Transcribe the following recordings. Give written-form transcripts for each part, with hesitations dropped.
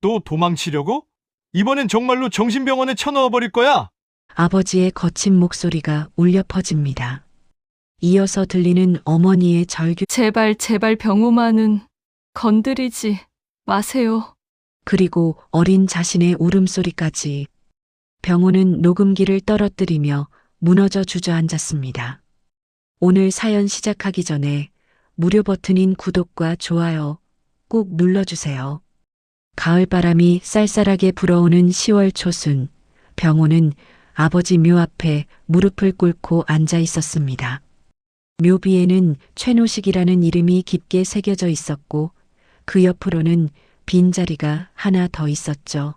또 도망치려고? 이번엔 정말로 정신병원에 쳐넣어버릴 거야. 아버지의 거친 목소리가 울려 퍼집니다. 이어서 들리는 어머니의 절규, 제발, 제발 병우만은 건드리지 마세요. 그리고 어린 자신의 울음소리까지. 병우는 녹음기를 떨어뜨리며 무너져 주저앉았습니다. 오늘 사연 시작하기 전에 무료 버튼인 구독과 좋아요 꾹 눌러주세요. 가을바람이 쌀쌀하게 불어오는 10월 초순, 병호는 아버지 묘 앞에 무릎을 꿇고 앉아 있었습니다. 묘비에는 최노식이라는 이름이 깊게 새겨져 있었고 그 옆으로는 빈자리가 하나 더 있었죠.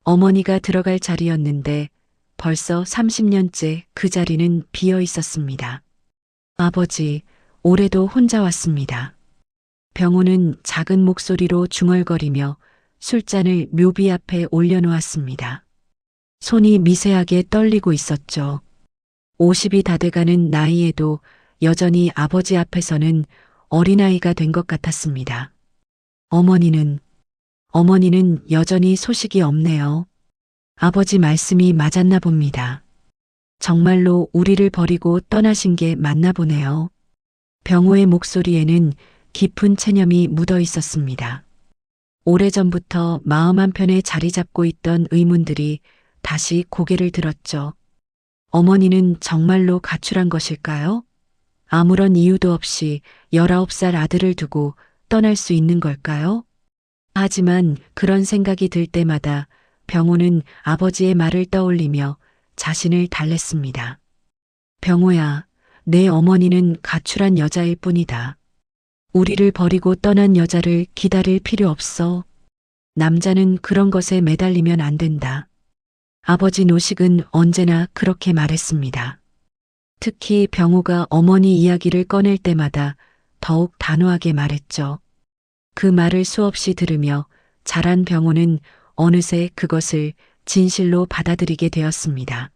어머니가 들어갈 자리였는데 벌써 30년째 그 자리는 비어 있었습니다. 아버지, 올해도 혼자 왔습니다. 병호는 작은 목소리로 중얼거리며 술잔을 묘비 앞에 올려놓았습니다. 손이 미세하게 떨리고 있었죠. 50이 다 돼가는 나이에도 여전히 아버지 앞에서는 어린아이가 된 것 같았습니다. 어머니는 여전히 소식이 없네요. 아버지 말씀이 맞았나 봅니다. 정말로 우리를 버리고 떠나신 게 맞나 보네요. 병호의 목소리에는 깊은 체념이 묻어 있었습니다. 오래전부터 마음 한편에 자리 잡고 있던 의문들이 다시 고개를 들었죠. 어머니는 정말로 가출한 것일까요? 아무런 이유도 없이 19살 아들을 두고 떠날 수 있는 걸까요? 하지만 그런 생각이 들 때마다 병호는 아버지의 말을 떠올리며 자신을 달랬습니다. 병호야, 내 어머니는 가출한 여자일 뿐이다. 우리를 버리고 떠난 여자를 기다릴 필요 없어. 남자는 그런 것에 매달리면 안 된다. 아버지 노식은 언제나 그렇게 말했습니다. 특히 병호가 어머니 이야기를 꺼낼 때마다 더욱 단호하게 말했죠. 그 말을 수없이 들으며 자란 병호는 어느새 그것을 진실로 받아들이게 되었습니다.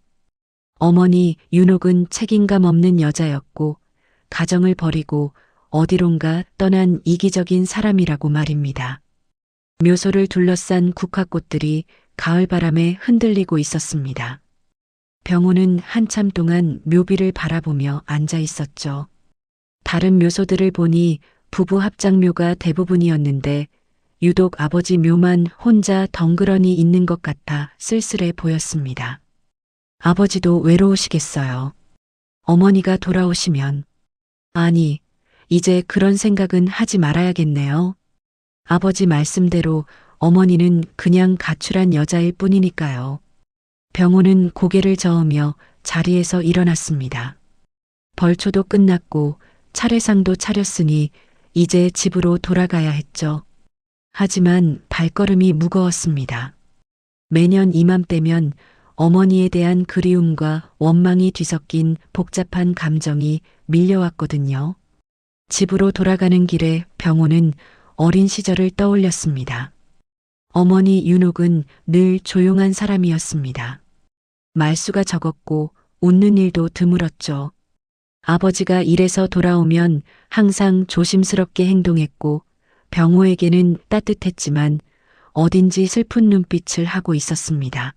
어머니 윤옥은 책임감 없는 여자였고 가정을 버리고 어디론가 떠난 이기적인 사람이라고 말입니다. 묘소를 둘러싼 국화꽃들이 가을바람에 흔들리고 있었습니다. 병호는 한참 동안 묘비를 바라보며 앉아 있었죠. 다른 묘소들을 보니 부부 합장묘가 대부분이었는데 유독 아버지 묘만 혼자 덩그러니 있는 것 같아 쓸쓸해 보였습니다. 아버지도 외로우시겠어요. 어머니가 돌아오시면. 아니, 이제 그런 생각은 하지 말아야겠네요. 아버지 말씀대로 어머니는 그냥 가출한 여자일 뿐이니까요. 병호는 고개를 저으며 자리에서 일어났습니다. 벌초도 끝났고 차례상도 차렸으니 이제 집으로 돌아가야 했죠. 하지만 발걸음이 무거웠습니다. 매년 이맘때면 어머니에 대한 그리움과 원망이 뒤섞인 복잡한 감정이 밀려왔거든요. 집으로 돌아가는 길에 병호는 어린 시절을 떠올렸습니다. 어머니 윤옥은 늘 조용한 사람이었습니다. 말수가 적었고 웃는 일도 드물었죠. 아버지가 일해서 돌아오면 항상 조심스럽게 행동했고 병호에게는 따뜻했지만 어딘지 슬픈 눈빛을 하고 있었습니다.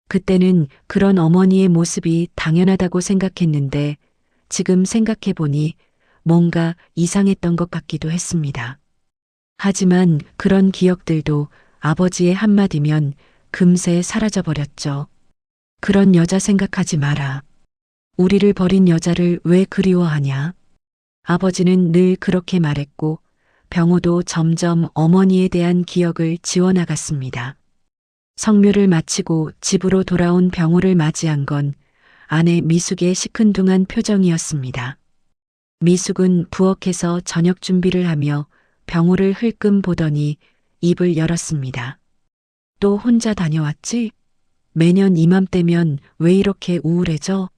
그때는 그런 어머니의 모습이 당연하다고 생각했는데 지금 생각해보니 뭔가 이상했던 것 같기도 했습니다. 하지만 그런 기억들도 아버지의 한마디면 금세 사라져버렸죠. 그런 여자 생각하지 마라. 우리를 버린 여자를 왜 그리워하냐? 아버지는 늘 그렇게 말했고 병호도 점점 어머니에 대한 기억을 지워나갔습니다. 성묘를 마치고 집으로 돌아온 병호를 맞이한 건 아내 미숙의 시큰둥한 표정이었습니다. 미숙은 부엌에서 저녁 준비를 하며 병호를 흘끔 보더니 입을 열었습니다. 또 혼자 다녀왔지? 매년 이맘때면 왜 이렇게 우울해져?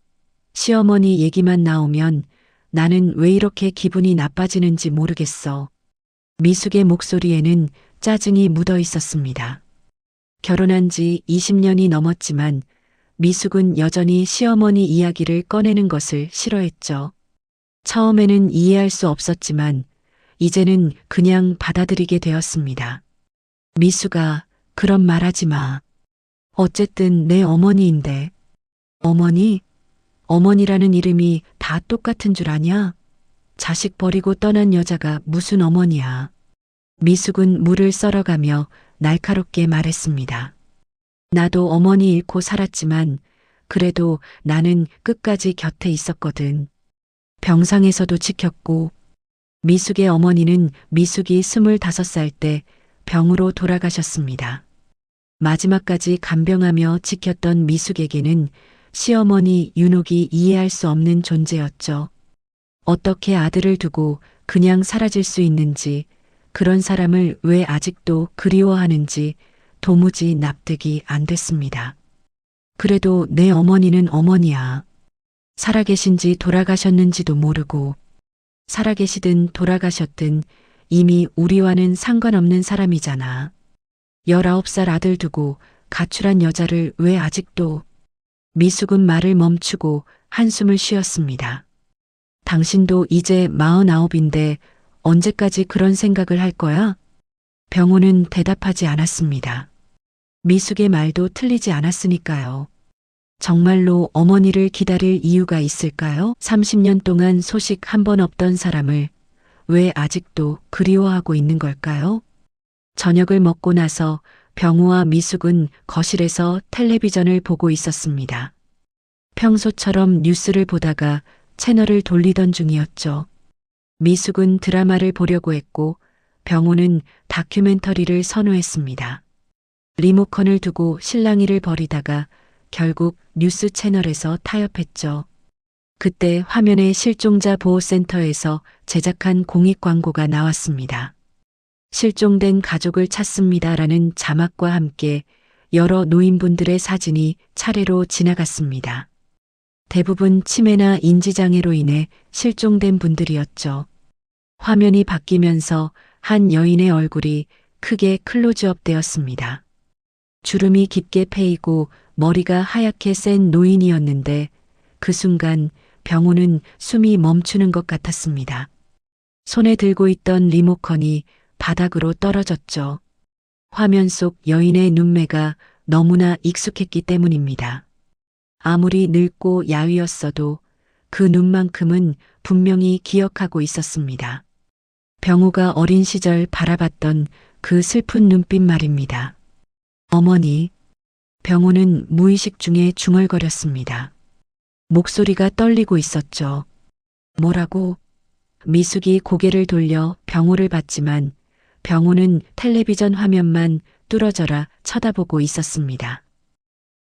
시어머니 얘기만 나오면 나는 왜 이렇게 기분이 나빠지는지 모르겠어. 미숙의 목소리에는 짜증이 묻어 있었습니다. 결혼한 지 20년이 넘었지만 미숙은 여전히 시어머니 이야기를 꺼내는 것을 싫어했죠. 처음에는 이해할 수 없었지만 이제는 그냥 받아들이게 되었습니다. 미수가 그런 말 하지 마. 어쨌든 내 어머니인데. 어머니? 어머니라는 이름이 다 똑같은 줄 아냐? 자식 버리고 떠난 여자가 무슨 어머니야. 미숙은 물을 썰어가며 날카롭게 말했습니다. 나도 어머니 잃고 살았지만 그래도 나는 끝까지 곁에 있었거든. 병상에서도 지켰고. 미숙의 어머니는 미숙이 25살 때 병으로 돌아가셨습니다. 마지막까지 간병하며 지켰던 미숙에게는 시어머니 윤옥이 이해할 수 없는 존재였죠. 어떻게 아들을 두고 그냥 사라질 수 있는지, 그런 사람을 왜 아직도 그리워하는지 도무지 납득이 안 됐습니다. 그래도 내 어머니는 어머니야. 살아계신지 돌아가셨는지도 모르고, 살아계시든 돌아가셨든 이미 우리와는 상관없는 사람이잖아. 19살 아들 두고 가출한 여자를 왜 아직도. 미숙은 말을 멈추고 한숨을 쉬었습니다. 당신도 이제 49인데 언제까지 그런 생각을 할 거야? 병호는 대답하지 않았습니다. 미숙의 말도 틀리지 않았으니까요. 정말로 어머니를 기다릴 이유가 있을까요? 30년 동안 소식 한 번 없던 사람을 왜 아직도 그리워하고 있는 걸까요? 저녁을 먹고 나서 병우와 미숙은 거실에서 텔레비전을 보고 있었습니다. 평소처럼 뉴스를 보다가 채널을 돌리던 중이었죠. 미숙은 드라마를 보려고 했고 병우는 다큐멘터리를 선호했습니다. 리모컨을 두고 실랑이를 벌이다가 결국 뉴스 채널에서 타협했죠. 그때 화면에 실종자 보호센터에서 제작한 공익 광고가 나왔습니다. 실종된 가족을 찾습니다라는 자막과 함께 여러 노인분들의 사진이 차례로 지나갔습니다. 대부분 치매나 인지장애로 인해 실종된 분들이었죠. 화면이 바뀌면서 한 여인의 얼굴이 크게 클로즈업 되었습니다. 주름이 깊게 패이고 머리가 하얗게 센 노인이었는데 그 순간 병우는 숨이 멈추는 것 같았습니다. 손에 들고 있던 리모컨이 바닥으로 떨어졌죠. 화면 속 여인의 눈매가 너무나 익숙했기 때문입니다. 아무리 늙고 야위었어도 그 눈만큼은 분명히 기억하고 있었습니다. 병우가 어린 시절 바라봤던 그 슬픈 눈빛 말입니다. 어머니. 병우는 무의식 중에 중얼거렸습니다. 목소리가 떨리고 있었죠. 뭐라고? 미숙이 고개를 돌려 병우를 봤지만 병우는 텔레비전 화면만 뚫어져라 쳐다보고 있었습니다.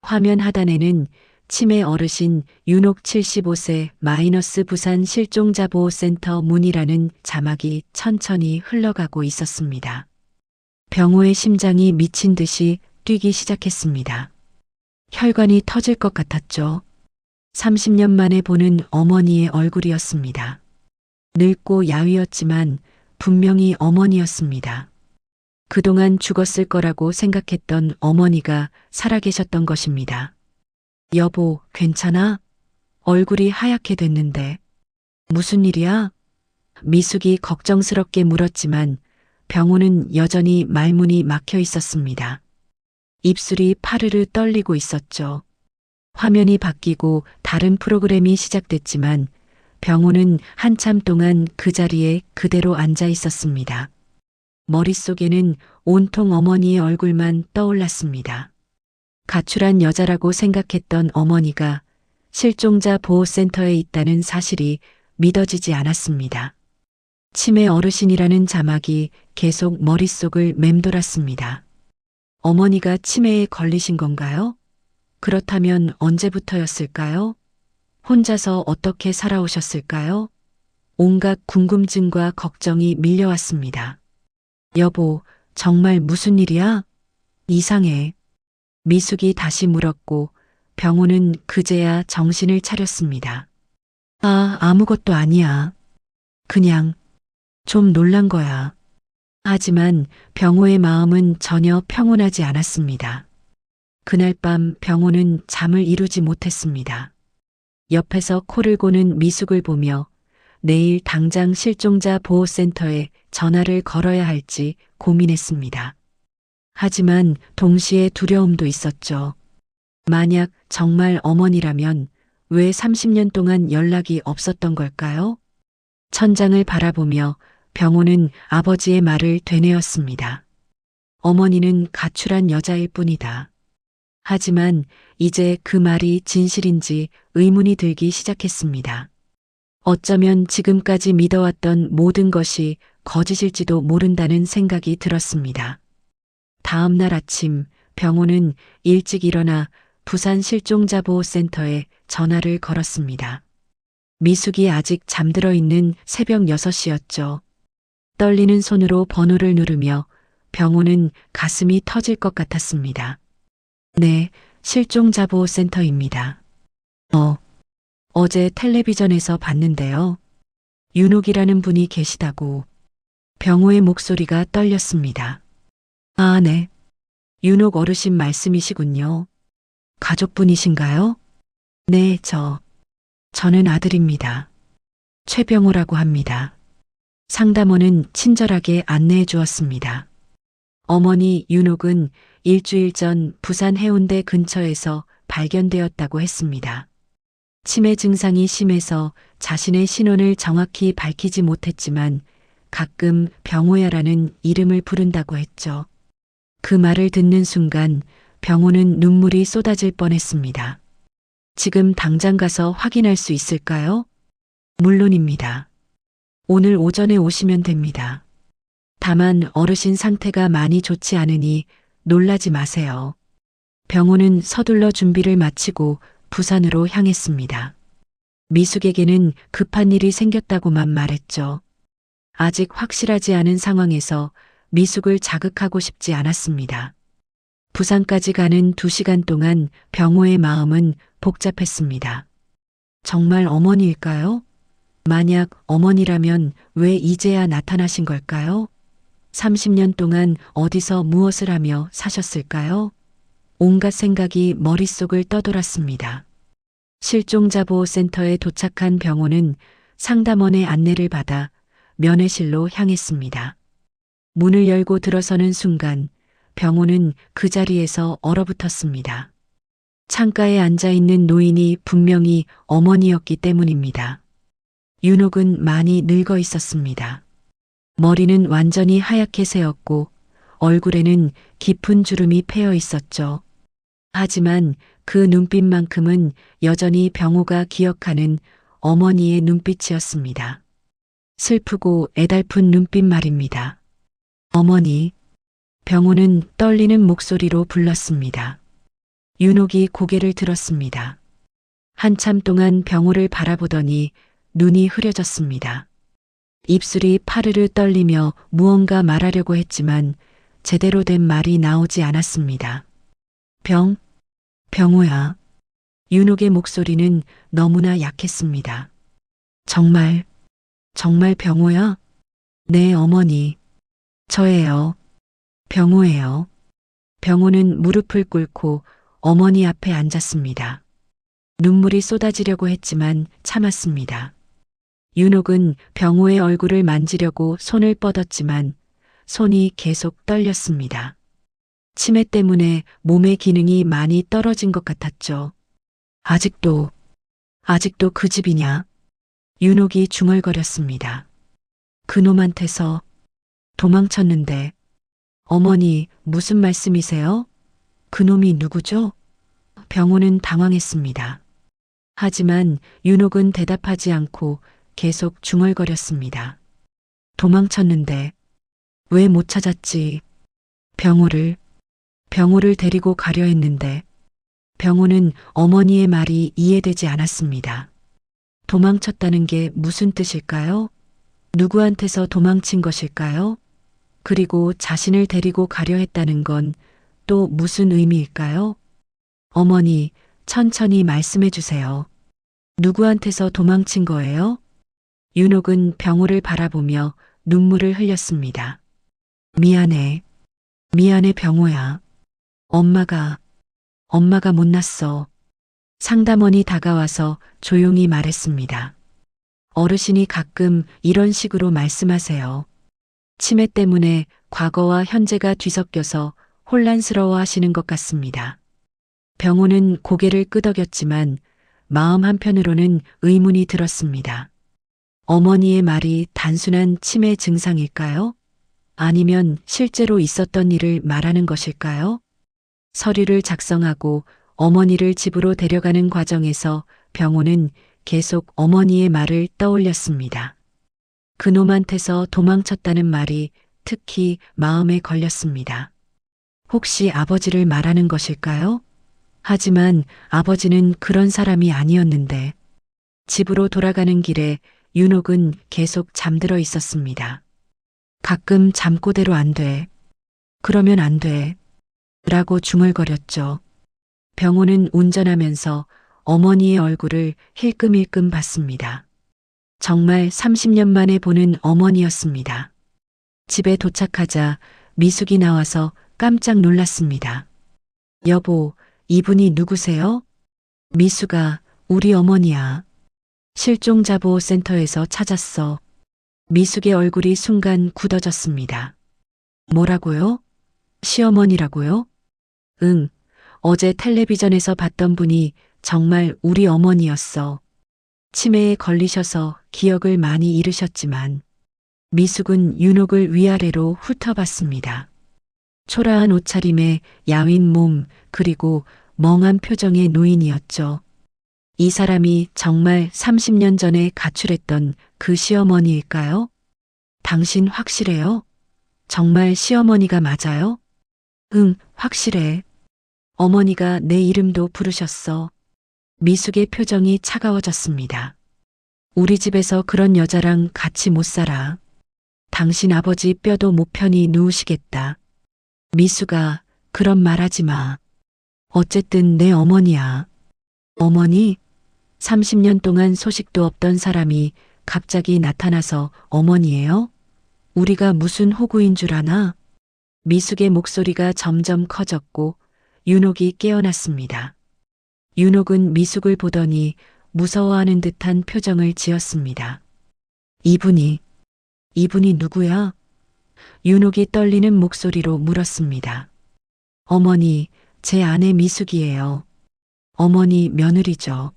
화면 하단에는 치매 어르신 윤옥 75세 마이너스 부산 실종자 보호센터 문이라는 자막이 천천히 흘러가고 있었습니다. 병우의 심장이 미친 듯이 뛰기 시작했습니다. 혈관이 터질 것 같았죠. 30년 만에 보는 어머니의 얼굴이었습니다. 늙고 야위었지만 분명히 어머니였습니다. 그동안 죽었을 거라고 생각했던 어머니가 살아계셨던 것입니다. 여보, 괜찮아? 얼굴이 하얗게 됐는데. 무슨 일이야? 미숙이 걱정스럽게 물었지만 병우는 여전히 말문이 막혀 있었습니다. 입술이 파르르 떨리고 있었죠. 화면이 바뀌고 다른 프로그램이 시작됐지만 병우는 한참 동안 그 자리에 그대로 앉아 있었습니다. 머릿속에는 온통 어머니의 얼굴만 떠올랐습니다. 가출한 여자라고 생각했던 어머니가 실종자 보호센터에 있다는 사실이 믿어지지 않았습니다. 치매 어르신이라는 자막이 계속 머릿속을 맴돌았습니다. 어머니가 치매에 걸리신 건가요? 그렇다면 언제부터였을까요? 혼자서 어떻게 살아오셨을까요? 온갖 궁금증과 걱정이 밀려왔습니다. 여보, 정말 무슨 일이야? 이상해. 미숙이 다시 물었고 병우는 그제야 정신을 차렸습니다. 아무것도 아니야. 그냥 좀 놀란 거야. 하지만 병우의 마음은 전혀 평온하지 않았습니다. 그날 밤 병우는 잠을 이루지 못했습니다. 옆에서 코를 고는 미숙을 보며 내일 당장 실종자 보호센터에 전화를 걸어야 할지 고민했습니다. 하지만 동시에 두려움도 있었죠. 만약 정말 어머니라면 왜 30년 동안 연락이 없었던 걸까요? 천장을 바라보며 병호는 아버지의 말을 되뇌었습니다. 어머니는 가출한 여자일 뿐이다. 하지만 이제 그 말이 진실인지 의문이 들기 시작했습니다. 어쩌면 지금까지 믿어왔던 모든 것이 거짓일지도 모른다는 생각이 들었습니다. 다음 날 아침 병호는 일찍 일어나 부산 실종자보호센터에 전화를 걸었습니다. 미숙이 아직 잠들어 있는 새벽 6시였죠. 떨리는 손으로 번호를 누르며 병호는 가슴이 터질 것 같았습니다. 네, 실종자보호센터입니다. 어제 텔레비전에서 봤는데요. 윤옥이라는 분이 계시다고. 병호의 목소리가 떨렸습니다. 아, 네. 윤옥 어르신 말씀이시군요. 가족분이신가요? 네, 저는 아들입니다. 최병호라고 합니다. 상담원은 친절하게 안내해 주었습니다. 어머니 윤옥은 일주일 전 부산 해운대 근처에서 발견되었다고 했습니다. 치매 증상이 심해서 자신의 신원을 정확히 밝히지 못했지만 가끔 병호야라는 이름을 부른다고 했죠. 그 말을 듣는 순간 병호는 눈물이 쏟아질 뻔했습니다. 지금 당장 가서 확인할 수 있을까요? 물론입니다. 오늘 오전에 오시면 됩니다. 다만 어르신 상태가 많이 좋지 않으니 놀라지 마세요. 병호는 서둘러 준비를 마치고 부산으로 향했습니다. 미숙에게는 급한 일이 생겼다고만 말했죠. 아직 확실하지 않은 상황에서 미숙을 자극하고 싶지 않았습니다. 부산까지 가는 2시간 동안 병호의 마음은 복잡했습니다. 정말 어머니일까요? 만약 어머니라면 왜 이제야 나타나신 걸까요? 30년 동안 어디서 무엇을 하며 사셨을까요? 온갖 생각이 머릿속을 떠돌았습니다. 실종자보호센터에 도착한 병호는 상담원의 안내를 받아 면회실로 향했습니다. 문을 열고 들어서는 순간 병호는 그 자리에서 얼어붙었습니다. 창가에 앉아있는 노인이 분명히 어머니였기 때문입니다. 윤옥은 많이 늙어 있었습니다. 머리는 완전히 하얗게 새었고 얼굴에는 깊은 주름이 패여 있었죠. 하지만 그 눈빛만큼은 여전히 병호가 기억하는 어머니의 눈빛이었습니다. 슬프고 애달픈 눈빛 말입니다. 어머니, 병호는 떨리는 목소리로 불렀습니다. 윤옥이 고개를 들었습니다. 한참 동안 병호를 바라보더니 눈이 흐려졌습니다. 입술이 파르르 떨리며 무언가 말하려고 했지만 제대로 된 말이 나오지 않았습니다. 병호야. 윤옥의 목소리는 너무나 약했습니다. 정말 병호야? 네, 어머니. 저예요. 병호예요. 병호는 무릎을 꿇고 어머니 앞에 앉았습니다. 눈물이 쏟아지려고 했지만 참았습니다. 윤옥은 병호의 얼굴을 만지려고 손을 뻗었지만 손이 계속 떨렸습니다. 치매 때문에 몸의 기능이 많이 떨어진 것 같았죠. 아직도 그 집이냐? 윤옥이 중얼거렸습니다. 그놈한테서 도망쳤는데. 어머니, 무슨 말씀이세요? 그놈이 누구죠? 병호는 당황했습니다. 하지만 윤옥은 대답하지 않고 계속 중얼거렸습니다. 도망쳤는데 왜 못 찾았지? 병호를 데리고 가려 했는데. 병호는 어머니의 말이 이해되지 않았습니다. 도망쳤다는 게 무슨 뜻일까요? 누구한테서 도망친 것일까요? 그리고 자신을 데리고 가려 했다는 건 또 무슨 의미일까요? 어머니, 천천히 말씀해 주세요. 누구한테서 도망친 거예요? 윤옥은 병호를 바라보며 눈물을 흘렸습니다. 미안해 병호야. 엄마가 못났어. 상담원이 다가와서 조용히 말했습니다. 어르신이 가끔 이런 식으로 말씀하세요. 치매 때문에 과거와 현재가 뒤섞여서 혼란스러워 하시는 것 같습니다. 병호는 고개를 끄덕였지만 마음 한편으로는 의문이 들었습니다. 어머니의 말이 단순한 치매 증상일까요? 아니면 실제로 있었던 일을 말하는 것일까요? 서류를 작성하고 어머니를 집으로 데려가는 과정에서 병호는 계속 어머니의 말을 떠올렸습니다. 그놈한테서 도망쳤다는 말이 특히 마음에 걸렸습니다. 혹시 아버지를 말하는 것일까요? 하지만 아버지는 그런 사람이 아니었는데 집으로 돌아가는 길에 윤옥은 계속 잠들어 있었습니다. 가끔 잠꼬대로 안 돼. 그러면 안 돼. 라고 중얼거렸죠. 병호는 운전하면서 어머니의 얼굴을 힐끔힐끔 봤습니다. 정말 30년 만에 보는 어머니였습니다. 집에 도착하자 미숙이 나와서 깜짝 놀랐습니다. 여보, 이분이 누구세요? 미숙아, 우리 어머니야. 실종자보호센터에서 찾았어. 미숙의 얼굴이 순간 굳어졌습니다. 뭐라고요? 시어머니라고요? 응, 어제 텔레비전에서 봤던 분이 정말 우리 어머니였어. 치매에 걸리셔서 기억을 많이 잃으셨지만 미숙은 윤옥을 위아래로 훑어봤습니다. 초라한 옷차림에 야윈 몸 그리고 멍한 표정의 노인이었죠. 이 사람이 정말 30년 전에 가출했던 그 시어머니일까요? 당신 확실해요? 정말 시어머니가 맞아요? 응, 확실해. 어머니가 내 이름도 부르셨어. 미숙의 표정이 차가워졌습니다. 우리 집에서 그런 여자랑 같이 못 살아. 당신 아버지 뼈도 못 편히 누우시겠다. 미숙아, 그런 말 하지 마. 어쨌든 내 어머니야. 어머니? 30년 동안 소식도 없던 사람이 갑자기 나타나서 어머니예요? 우리가 무슨 호구인 줄 아나? 미숙의 목소리가 점점 커졌고 윤옥이 깨어났습니다. 윤옥은 미숙을 보더니 무서워하는 듯한 표정을 지었습니다. 이분이 누구야? 윤옥이 떨리는 목소리로 물었습니다. 어머니, 제 아내 미숙이에요. 어머니 며느리죠.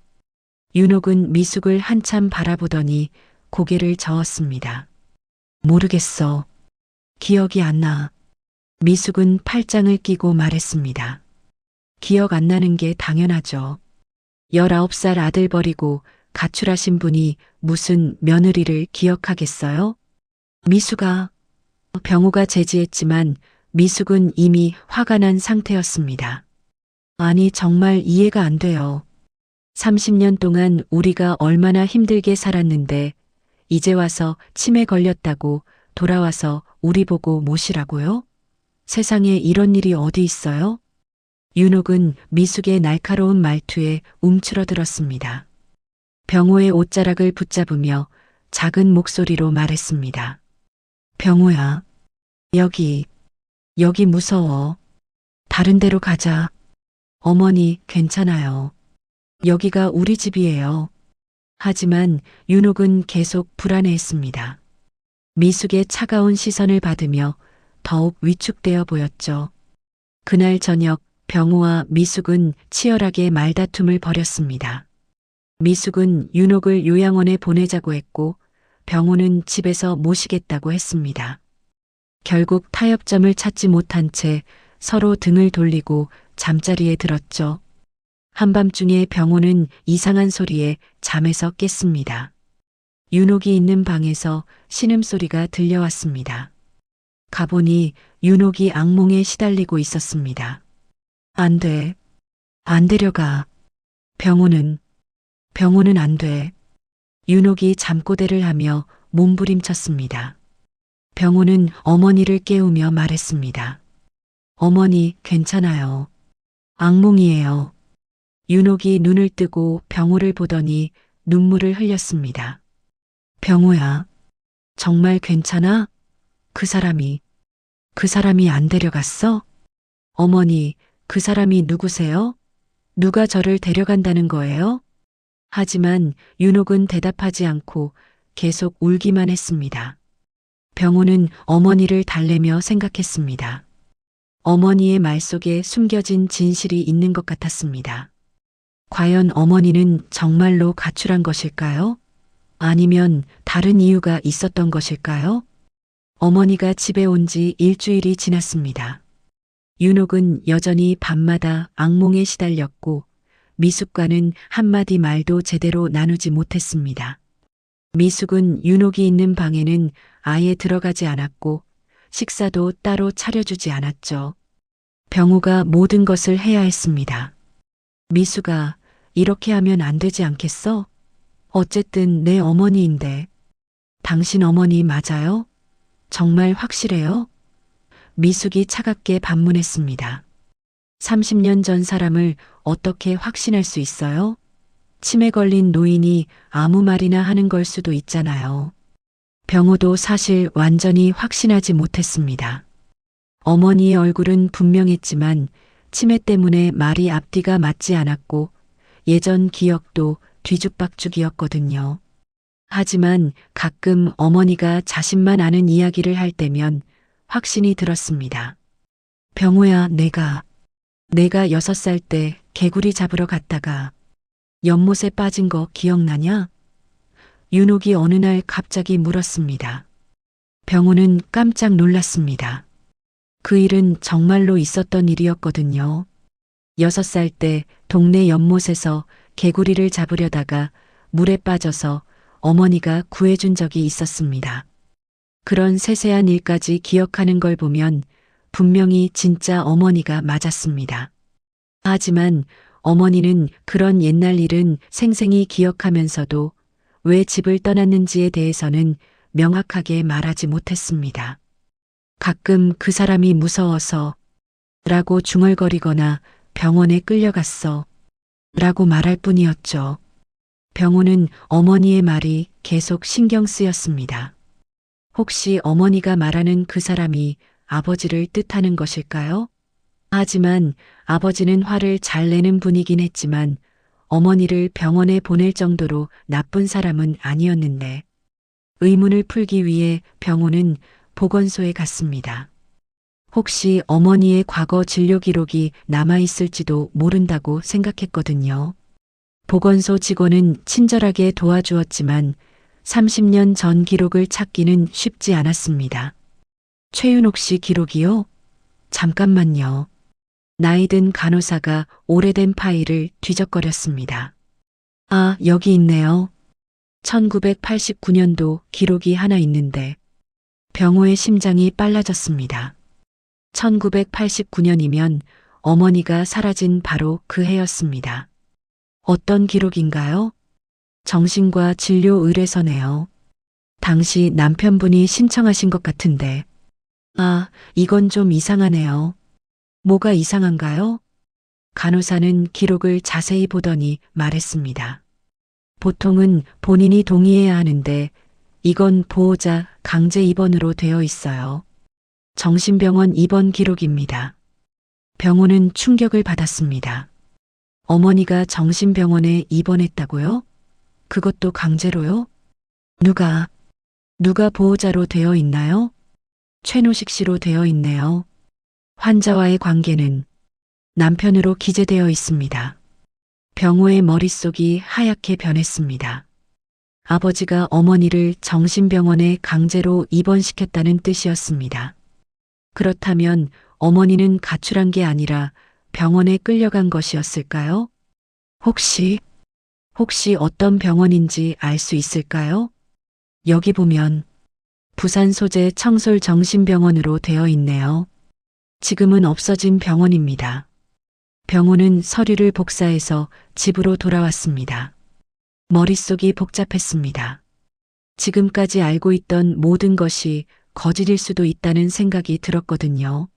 윤옥은 미숙을 한참 바라보더니 고개를 저었습니다. 모르겠어. 기억이 안 나. 미숙은 팔짱을 끼고 말했습니다. 기억 안 나는 게 당연하죠. 19살 아들 버리고 가출하신 분이 무슨 며느리를 기억하겠어요? 미숙아. 병호가 제지했지만 미숙은 이미 화가 난 상태였습니다. 아니 정말 이해가 안 돼요. 30년 동안 우리가 얼마나 힘들게 살았는데 이제 와서 치매 걸렸다고 돌아와서 우리 보고 모시라고요? 세상에 이런 일이 어디 있어요? 윤옥은 미숙의 날카로운 말투에 움츠러들었습니다. 병호의 옷자락을 붙잡으며 작은 목소리로 말했습니다. 병호야, 여기 무서워. 다른 데로 가자. 어머니, 괜찮아요. 여기가 우리 집이에요. 하지만 윤옥은 계속 불안해했습니다. 미숙의 차가운 시선을 받으며 더욱 위축되어 보였죠. 그날 저녁 병호와 미숙은 치열하게 말다툼을 벌였습니다. 미숙은 윤옥을 요양원에 보내자고 했고 병호는 집에서 모시겠다고 했습니다. 결국 타협점을 찾지 못한 채 서로 등을 돌리고 잠자리에 들었죠. 한밤중에 병호는 이상한 소리에 잠에서 깼습니다. 윤옥이 있는 방에서 신음소리가 들려왔습니다. 가보니 윤옥이 악몽에 시달리고 있었습니다. 안 돼. 안 데려가. 병호는 안 돼. 윤옥이 잠꼬대를 하며 몸부림쳤습니다. 병호는 어머니를 깨우며 말했습니다. 어머니, 괜찮아요. 악몽이에요. 윤옥이 눈을 뜨고 병호를 보더니 눈물을 흘렸습니다. 병호야, 정말 괜찮아? 그 사람이 안 데려갔어? 어머니, 그 사람이 누구세요? 누가 저를 데려간다는 거예요? 하지만 윤옥은 대답하지 않고 계속 울기만 했습니다. 병호는 어머니를 달래며 생각했습니다. 어머니의 말 속에 숨겨진 진실이 있는 것 같았습니다. 과연 어머니는 정말로 가출한 것일까요? 아니면 다른 이유가 있었던 것일까요? 어머니가 집에 온 지 일주일이 지났습니다. 윤옥은 여전히 밤마다 악몽에 시달렸고 미숙과는 한마디 말도 제대로 나누지 못했습니다. 미숙은 윤옥이 있는 방에는 아예 들어가지 않았고 식사도 따로 차려주지 않았죠. 병우가 모든 것을 해야 했습니다. 미숙아, 이렇게 하면 안 되지 않겠어? 어쨌든 내 어머니인데. 당신 어머니 맞아요? 정말 확실해요? 미숙이 차갑게 반문했습니다. 30년 전 사람을 어떻게 확신할 수 있어요? 치매 걸린 노인이 아무 말이나 하는 걸 수도 있잖아요. 병우도 사실 완전히 확신하지 못했습니다. 어머니의 얼굴은 분명했지만 치매 때문에 말이 앞뒤가 맞지 않았고 예전 기억도 뒤죽박죽이었거든요. 하지만 가끔 어머니가 자신만 아는 이야기를 할 때면 확신이 들었습니다. 병우야, 내가 6살 때 개구리 잡으러 갔다가 연못에 빠진 거 기억나냐? 윤옥이 어느 날 갑자기 물었습니다. 병우는 깜짝 놀랐습니다. 그 일은 정말로 있었던 일이었거든요. 6살 때 동네 연못에서 개구리를 잡으려다가 물에 빠져서 어머니가 구해준 적이 있었습니다. 그런 세세한 일까지 기억하는 걸 보면 분명히 진짜 어머니가 맞았습니다. 하지만 어머니는 그런 옛날 일은 생생히 기억하면서도 왜 집을 떠났는지에 대해서는 명확하게 말하지 못했습니다. 가끔 그 사람이 무서워서 라고 중얼거리거나 병원에 끌려갔어 라고 말할 뿐이었죠. 병우는 어머니의 말이 계속 신경 쓰였습니다. 혹시 어머니가 말하는 그 사람이 아버지를 뜻하는 것일까요? 하지만 아버지는 화를 잘 내는 분이긴 했지만 어머니를 병원에 보낼 정도로 나쁜 사람은 아니었는데 의문을 풀기 위해 병우는 보건소에 갔습니다. 혹시 어머니의 과거 진료 기록이 남아있을지도 모른다고 생각했거든요. 보건소 직원은 친절하게 도와주었지만 30년 전 기록을 찾기는 쉽지 않았습니다. 최윤옥 씨 기록이요? 잠깐만요. 나이든 간호사가 오래된 파일을 뒤적거렸습니다. 아, 여기 있네요. 1989년도 기록이 하나 있는데 병우의 심장이 빨라졌습니다. 1989년이면 어머니가 사라진 바로 그 해였습니다. 어떤 기록인가요? 정신과 진료 의뢰서네요. 당시 남편분이 신청하신 것 같은데. 아, 이건 좀 이상하네요. 뭐가 이상한가요? 간호사는 기록을 자세히 보더니 말했습니다. 보통은 본인이 동의해야 하는데 이건 보호자 강제 입원으로 되어 있어요. 정신병원 입원 기록입니다. 병우는 충격을 받았습니다. 어머니가 정신병원에 입원했다고요? 그것도 강제로요? 누가 보호자로 되어 있나요? 최노식 씨로 되어 있네요. 환자와의 관계는 남편으로 기재되어 있습니다. 병우의 머릿속이 하얗게 변했습니다. 아버지가 어머니를 정신병원에 강제로 입원시켰다는 뜻이었습니다. 그렇다면 어머니는 가출한 게 아니라 병원에 끌려간 것이었을까요? 혹시 어떤 병원인지 알 수 있을까요? 여기 보면 부산 소재 청솔 정신병원으로 되어 있네요. 지금은 없어진 병원입니다. 병우는 서류를 복사해서 집으로 돌아왔습니다. 머릿속이 복잡했습니다. 지금까지 알고 있던 모든 것이 거짓일 수도 있다는 생각이 들었거든요.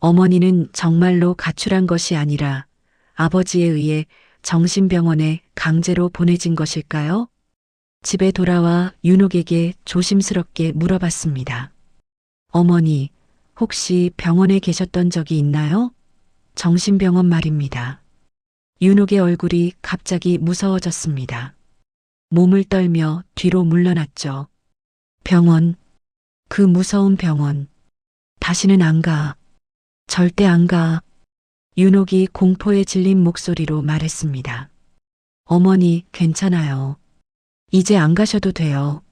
어머니는 정말로 가출한 것이 아니라 아버지에 의해 정신병원에 강제로 보내진 것일까요? 집에 돌아와 윤옥에게 조심스럽게 물어봤습니다. 어머니, 혹시 병원에 계셨던 적이 있나요? 정신병원 말입니다. 윤옥의 얼굴이 갑자기 무서워졌습니다. 몸을 떨며 뒤로 물러났죠. 병원, 그 무서운 병원. 다시는 안 가. 절대 안 가. 윤옥이 공포에 질린 목소리로 말했습니다. 어머니, 괜찮아요. 이제 안 가셔도 돼요.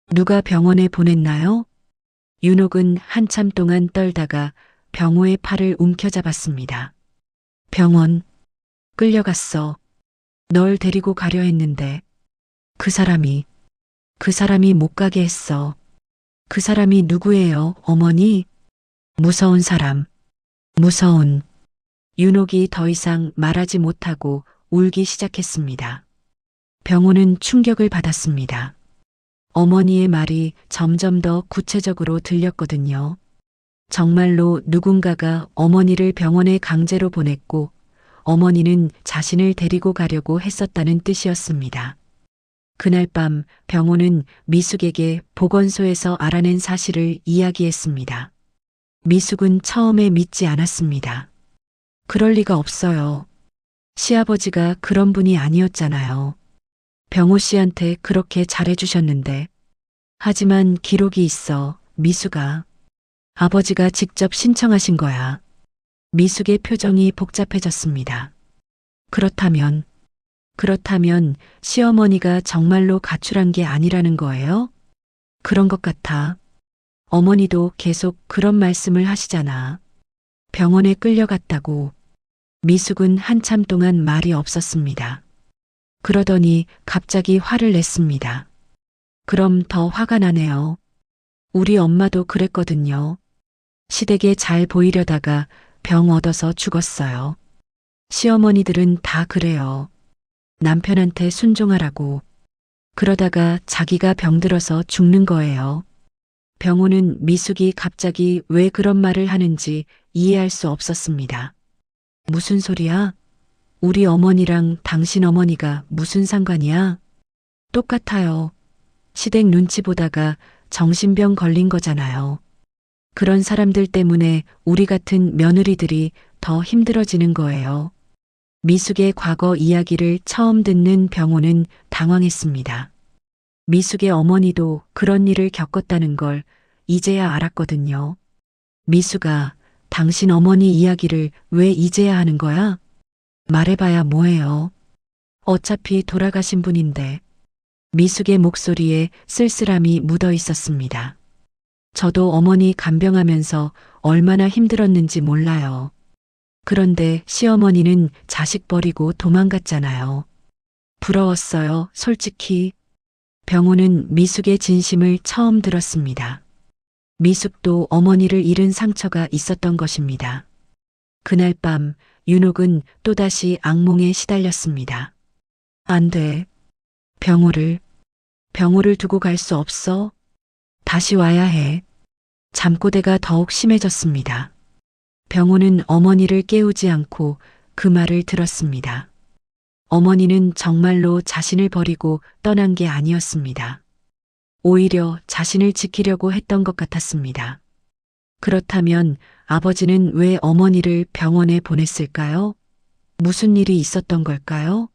누가 병원에 보냈나요? 윤옥은 한참 동안 떨다가 병호의 팔을 움켜잡았습니다. 병원, 끌려갔어. 널 데리고 가려 했는데 그 사람이 못 가게 했어. 그 사람이 누구예요, 어머니? 무서운 사람. 무서운. 윤옥이 더 이상 말하지 못하고 울기 시작했습니다. 병호는 충격을 받았습니다. 어머니의 말이 점점 더 구체적으로 들렸거든요. 정말로 누군가가 어머니를 병원에 강제로 보냈고 어머니는 자신을 데리고 가려고 했었다는 뜻이었습니다. 그날 밤 병호는 미숙에게 보건소에서 알아낸 사실을 이야기했습니다. 미숙은 처음에 믿지 않았습니다. 그럴 리가 없어요. 시아버지가 그런 분이 아니었잖아요. 병호 씨한테 그렇게 잘해주셨는데. 하지만 기록이 있어, 미숙아. 아버지가 직접 신청하신 거야. 미숙의 표정이 복잡해졌습니다. 그렇다면 시어머니가 정말로 가출한 게 아니라는 거예요? 그런 것 같아. 어머니도 계속 그런 말씀을 하시잖아. 병원에 끌려갔다고. 미숙은 한참 동안 말이 없었습니다. 그러더니 갑자기 화를 냈습니다. 그럼 더 화가 나네요. 우리 엄마도 그랬거든요. 시댁에 잘 보이려다가 병 얻어서 죽었어요. 시어머니들은 다 그래요. 남편한테 순종하라고. 그러다가 자기가 병들어서 죽는 거예요. 병호는 미숙이 갑자기 왜 그런 말을 하는지 이해할 수 없었습니다. 무슨 소리야? 우리 어머니랑 당신 어머니가 무슨 상관이야? 똑같아요. 시댁 눈치 보다가 정신병 걸린 거잖아요. 그런 사람들 때문에 우리 같은 며느리들이 더 힘들어지는 거예요. 미숙의 과거 이야기를 처음 듣는 병호는 당황했습니다. 미숙의 어머니도 그런 일을 겪었다는 걸 이제야 알았거든요. 미숙아, 당신 어머니 이야기를 왜 이제야 하는 거야? 말해봐야 뭐해요. 어차피 돌아가신 분인데. 미숙의 목소리에 쓸쓸함이 묻어 있었습니다. 저도 어머니 간병하면서 얼마나 힘들었는지 몰라요. 그런데 시어머니는 자식 버리고 도망갔잖아요. 부러웠어요, 솔직히. 병호는 미숙의 진심을 처음 들었습니다. 미숙도 어머니를 잃은 상처가 있었던 것입니다. 그날 밤 윤옥은 또다시 악몽에 시달렸습니다. 안 돼. 병호를 두고 갈 수 없어. 다시 와야 해. 잠꼬대가 더욱 심해졌습니다. 병호는 어머니를 깨우지 않고 그 말을 들었습니다. 어머니는 정말로 자신을 버리고 떠난 게 아니었습니다. 오히려 자신을 지키려고 했던 것 같았습니다. 그렇다면 아버지는 왜 어머니를 병원에 보냈을까요? 무슨 일이 있었던 걸까요?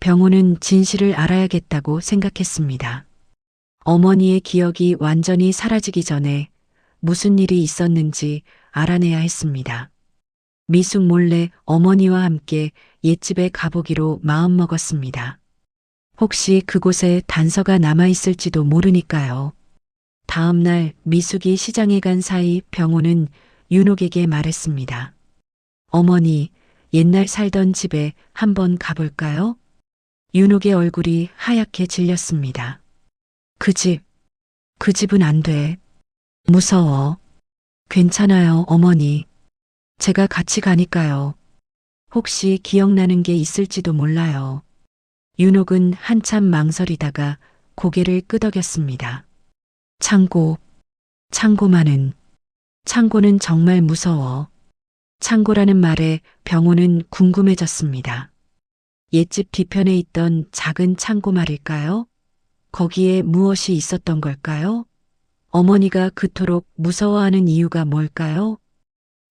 병호는 진실을 알아야겠다고 생각했습니다. 어머니의 기억이 완전히 사라지기 전에 무슨 일이 있었는지 알아내야 했습니다. 미숙 몰래 어머니와 함께 옛집에 가보기로 마음먹었습니다. 혹시 그곳에 단서가 남아있을지도 모르니까요. 다음 날 미숙이 시장에 간 사이 병호는 윤옥에게 말했습니다. 어머니, 옛날 살던 집에 한번 가볼까요? 윤옥의 얼굴이 하얗게 질렸습니다. 그 집은 안 돼. 무서워. 괜찮아요, 어머니. 제가 같이 가니까요. 혹시 기억나는 게 있을지도 몰라요. 윤옥은 한참 망설이다가 고개를 끄덕였습니다. 창고는 정말 무서워. 창고라는 말에 병호는 궁금해졌습니다. 옛집 뒤편에 있던 작은 창고 말일까요? 거기에 무엇이 있었던 걸까요? 어머니가 그토록 무서워하는 이유가 뭘까요?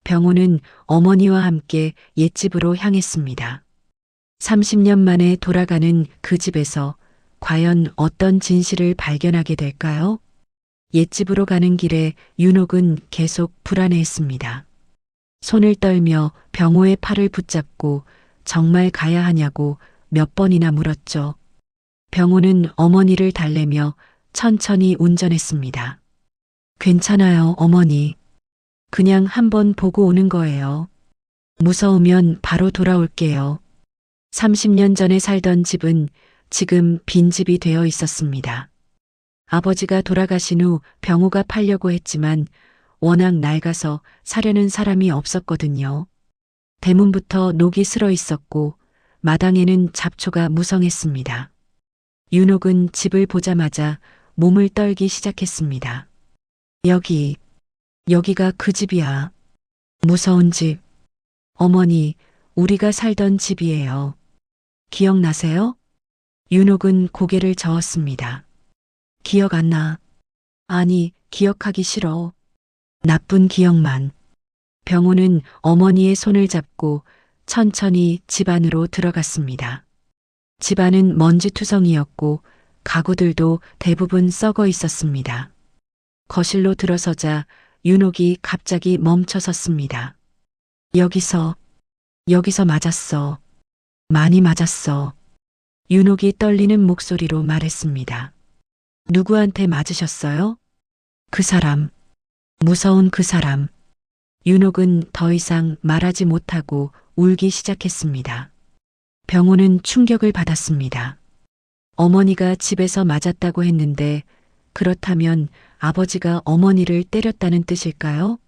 병호는 어머니와 함께 옛집으로 향했습니다. 30년 만에 돌아가는 그 집에서 과연 어떤 진실을 발견하게 될까요? 옛집으로 가는 길에 윤옥은 계속 불안해했습니다. 손을 떨며 병호의 팔을 붙잡고 정말 가야 하냐고 몇 번이나 물었죠. 병호는 어머니를 달래며 천천히 운전했습니다. 괜찮아요, 어머니. 그냥 한번 보고 오는 거예요. 무서우면 바로 돌아올게요. 30년 전에 살던 집은 지금 빈집이 되어 있었습니다. 아버지가 돌아가신 후 병호가 팔려고 했지만 워낙 낡아서 사려는 사람이 없었거든요. 대문부터 녹이 슬어 있었고 마당에는 잡초가 무성했습니다. 윤옥은 집을 보자마자 몸을 떨기 시작했습니다. 여기가 그 집이야. 무서운 집. 어머니, 우리가 살던 집이에요. 기억나세요? 윤옥은 고개를 저었습니다. 기억 안 나. 아니, 기억하기 싫어. 나쁜 기억만. 병호는 어머니의 손을 잡고 천천히 집 안으로 들어갔습니다. 집 안은 먼지투성이었고 가구들도 대부분 썩어 있었습니다. 거실로 들어서자 윤옥이 갑자기 멈춰 섰습니다. 여기서 맞았어. 많이 맞았어. 윤옥이 떨리는 목소리로 말했습니다. 누구한테 맞으셨어요? 그 사람. 무서운 그 사람. 윤옥은 더 이상 말하지 못하고 울기 시작했습니다. 병호는 충격을 받았습니다. 어머니가 집에서 맞았다고 했는데 그렇다면 아버지가 어머니를 때렸다는 뜻일까요?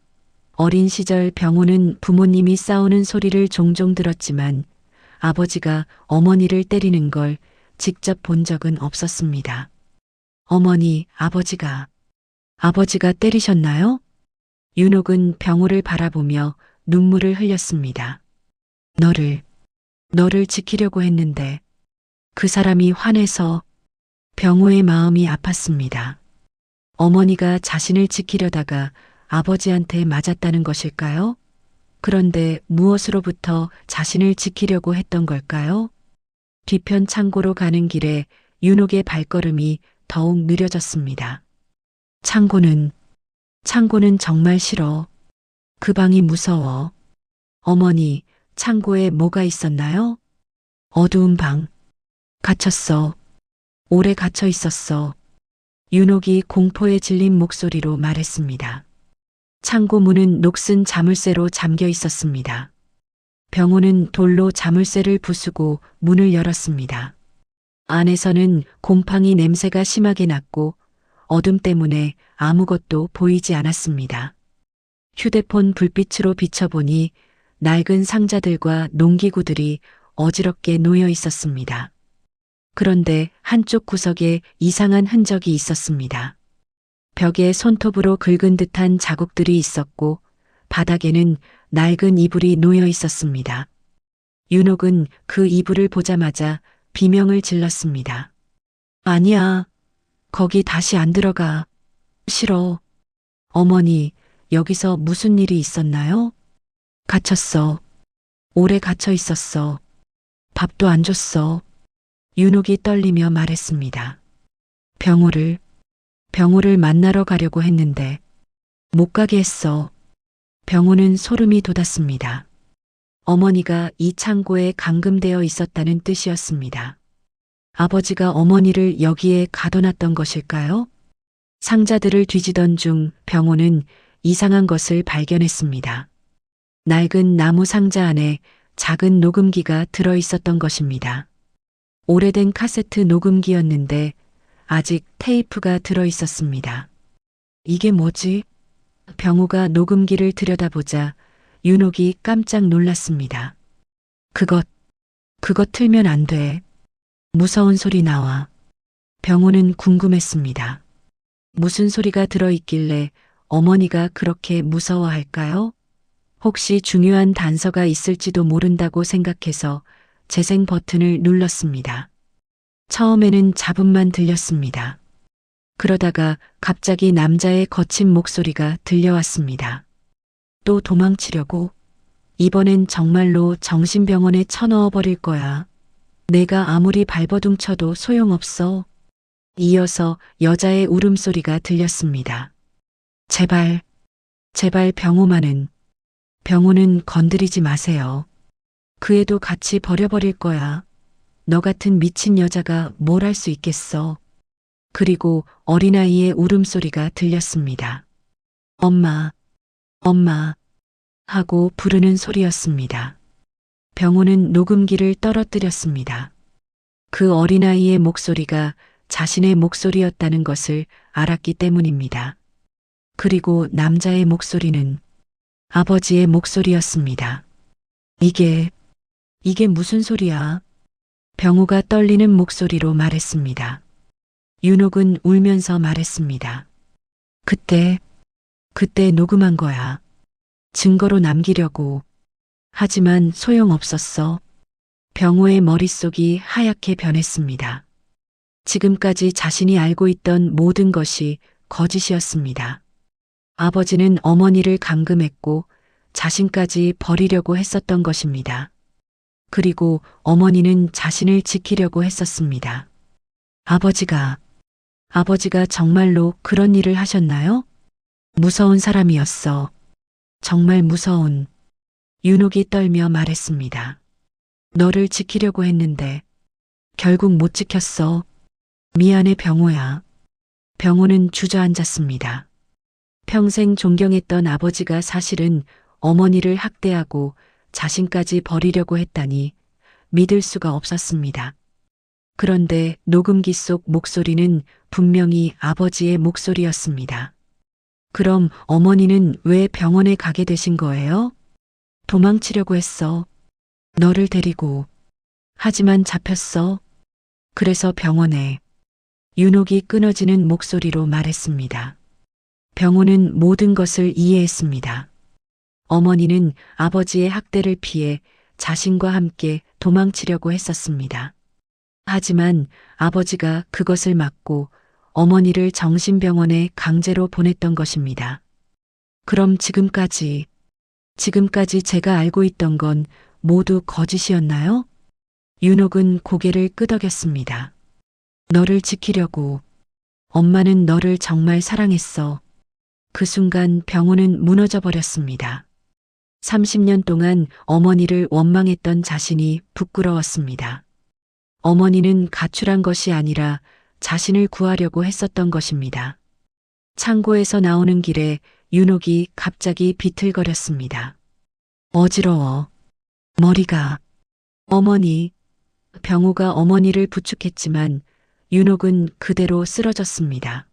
어린 시절 병호는 부모님이 싸우는 소리를 종종 들었지만 아버지가 어머니를 때리는 걸 직접 본 적은 없었습니다. 어머니, 아버지가 때리셨나요? 윤옥은 병호를 바라보며 눈물을 흘렸습니다. 너를 지키려고 했는데 그 사람이 화내서. 병호의 마음이 아팠습니다. 어머니가 자신을 지키려다가 아버지한테 맞았다는 것일까요? 그런데 무엇으로부터 자신을 지키려고 했던 걸까요? 뒤편 창고로 가는 길에 윤옥의 발걸음이 더욱 느려졌습니다. 창고는 정말 싫어. 그 방이 무서워. 어머니, 창고에 뭐가 있었나요? 어두운 방. 갇혔어. 오래 갇혀 있었어. 윤옥이 공포에 질린 목소리로 말했습니다. 창고 문은 녹슨 자물쇠로 잠겨 있었습니다. 병호는 돌로 자물쇠를 부수고 문을 열었습니다. 안에서는 곰팡이 냄새가 심하게 났고 어둠 때문에 아무것도 보이지 않았습니다. 휴대폰 불빛으로 비춰보니 낡은 상자들과 농기구들이 어지럽게 놓여 있었습니다. 그런데 한쪽 구석에 이상한 흔적이 있었습니다. 벽에 손톱으로 긁은 듯한 자국들이 있었고 바닥에는 낡은 이불이 놓여 있었습니다. 윤옥은 그 이불을 보자마자 비명을 질렀습니다. 아니야. 거기 다시 안 들어가. 싫어. 어머니, 여기서 무슨 일이 있었나요? 갇혔어. 오래 갇혀 있었어. 밥도 안 줬어. 윤옥이 떨리며 말했습니다. 병호를 만나러 가려고 했는데 못 가게 했어. 병호는 소름이 돋았습니다. 어머니가 이 창고에 감금되어 있었다는 뜻이었습니다. 아버지가 어머니를 여기에 가둬놨던 것일까요? 상자들을 뒤지던 중 병호는 이상한 것을 발견했습니다. 낡은 나무 상자 안에 작은 녹음기가 들어 있었던 것입니다. 오래된 카세트 녹음기였는데 아직 테이프가 들어 있었습니다. 이게 뭐지? 병호가 녹음기를 들여다보자 윤옥이 깜짝 놀랐습니다. 그것 틀면 안 돼. 무서운 소리 나와. 병호는 궁금했습니다. 무슨 소리가 들어있길래 어머니가 그렇게 무서워할까요? 혹시 중요한 단서가 있을지도 모른다고 생각해서 재생 버튼을 눌렀습니다. 처음에는 잡음만 들렸습니다. 그러다가 갑자기 남자의 거친 목소리가 들려왔습니다. 또 도망치려고? 이번엔 정말로 정신병원에 쳐넣어 버릴 거야. 내가 아무리 발버둥 쳐도 소용없어. 이어서 여자의 울음소리가 들렸습니다. 제발 병호만은. 병호는 건드리지 마세요. 그 애도 같이 버려버릴 거야. 너 같은 미친 여자가 뭘 할 수 있겠어. 그리고 어린아이의 울음소리가 들렸습니다. 엄마, 엄마 하고 부르는 소리였습니다. 병호는 녹음기를 떨어뜨렸습니다. 그 어린아이의 목소리가 자신의 목소리였다는 것을 알았기 때문입니다. 그리고 남자의 목소리는 아버지의 목소리였습니다. 이게 무슨 소리야? 병호가 떨리는 목소리로 말했습니다. 윤옥은 울면서 말했습니다. 그때 녹음한 거야. 증거로 남기려고. 하지만 소용없었어. 병호의 머릿속이 하얗게 변했습니다. 지금까지 자신이 알고 있던 모든 것이 거짓이었습니다. 아버지는 어머니를 감금했고 자신까지 버리려고 했었던 것입니다. 그리고 어머니는 자신을 지키려고 했었습니다. 아버지가 정말로 그런 일을 하셨나요? 무서운 사람이었어. 정말 무서운. 윤옥이 떨며 말했습니다. 너를 지키려고 했는데 결국 못 지켰어. 미안해 병호야. 병호는 주저앉았습니다. 평생 존경했던 아버지가 사실은 어머니를 학대하고 자신까지 버리려고 했다니 믿을 수가 없었습니다. 그런데 녹음기 속 목소리는 분명히 아버지의 목소리였습니다. 그럼 어머니는 왜 병원에 가게 되신 거예요? 도망치려고 했어. 너를 데리고. 하지만 잡혔어. 그래서 병원에. 윤옥이 끊어지는 목소리로 말했습니다. 병호는 모든 것을 이해했습니다. 어머니는 아버지의 학대를 피해 자신과 함께 도망치려고 했었습니다. 하지만 아버지가 그것을 막고 어머니를 정신병원에 강제로 보냈던 것입니다. 그럼 지금까지 제가 알고 있던 건 모두 거짓이었나요? 윤옥은 고개를 끄덕였습니다. 너를 지키려고. 엄마는 너를 정말 사랑했어. 그 순간 병호는 무너져 버렸습니다. 30년 동안 어머니를 원망했던 자신이 부끄러웠습니다. 어머니는 가출한 것이 아니라 자신을 구하려고 했었던 것입니다. 창고에서 나오는 길에 윤옥이 갑자기 비틀거렸습니다. 어지러워. 머리가. 어머니. 병호가 어머니를 부축했지만 윤옥은 그대로 쓰러졌습니다.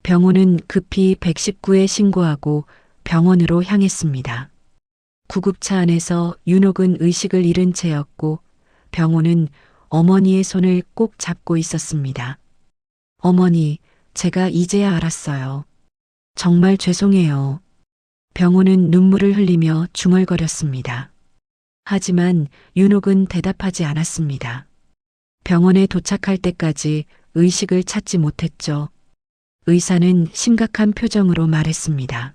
병호는 급히 119에 신고하고 병원으로 향했습니다. 구급차 안에서 윤옥은 의식을 잃은 채였고 병호는 어머니의 손을 꼭 잡고 있었습니다. 어머니, 제가 이제야 알았어요. 정말 죄송해요. 병호는 눈물을 흘리며 중얼거렸습니다. 하지만 윤옥은 대답하지 않았습니다. 병원에 도착할 때까지 의식을 찾지 못했죠. 의사는 심각한 표정으로 말했습니다.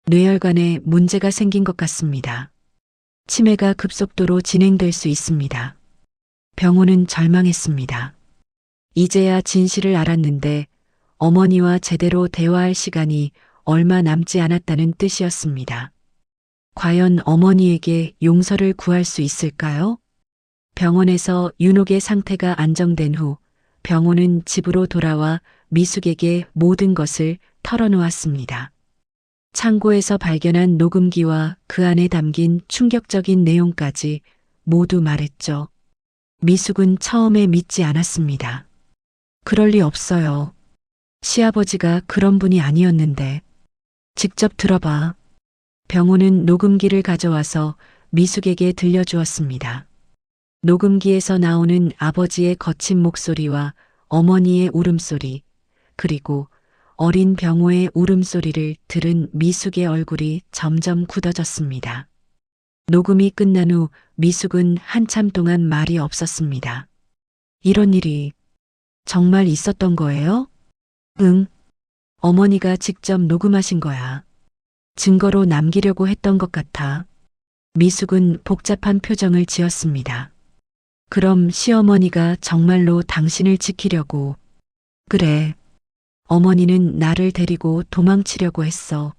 뇌혈관에 문제가 생긴 것 같습니다. 치매가 급속도로 진행될 수 있습니다. 병호는 절망했습니다. 이제야 진실을 알았는데 어머니와 제대로 대화할 시간이 얼마 남지 않았다는 뜻이었습니다. 과연 어머니에게 용서를 구할 수 있을까요? 병원에서 윤옥의 상태가 안정된 후 병호는 집으로 돌아와 미숙에게 모든 것을 털어놓았습니다. 창고에서 발견한 녹음기와 그 안에 담긴 충격적인 내용까지 모두 말했죠. 미숙은 처음에 믿지 않았습니다. 그럴 리 없어요. 시아버지가 그런 분이 아니었는데. 직접 들어봐. 병호는 녹음기를 가져와서 미숙에게 들려주었습니다. 녹음기에서 나오는 아버지의 거친 목소리와 어머니의 울음소리, 그리고 어린 병호의 울음소리를 들은 미숙의 얼굴이 점점 굳어졌습니다. 녹음이 끝난 후 미숙은 한참 동안 말이 없었습니다. 이런 일이 정말 있었던 거예요? 응. 어머니가 직접 녹음하신 거야. 증거로 남기려고 했던 것 같아. 미숙은 복잡한 표정을 지었습니다. 그럼 시어머니가 정말로 당신을 지키려고. 그래. 어머니는 나를 데리고 도망치려고 했어.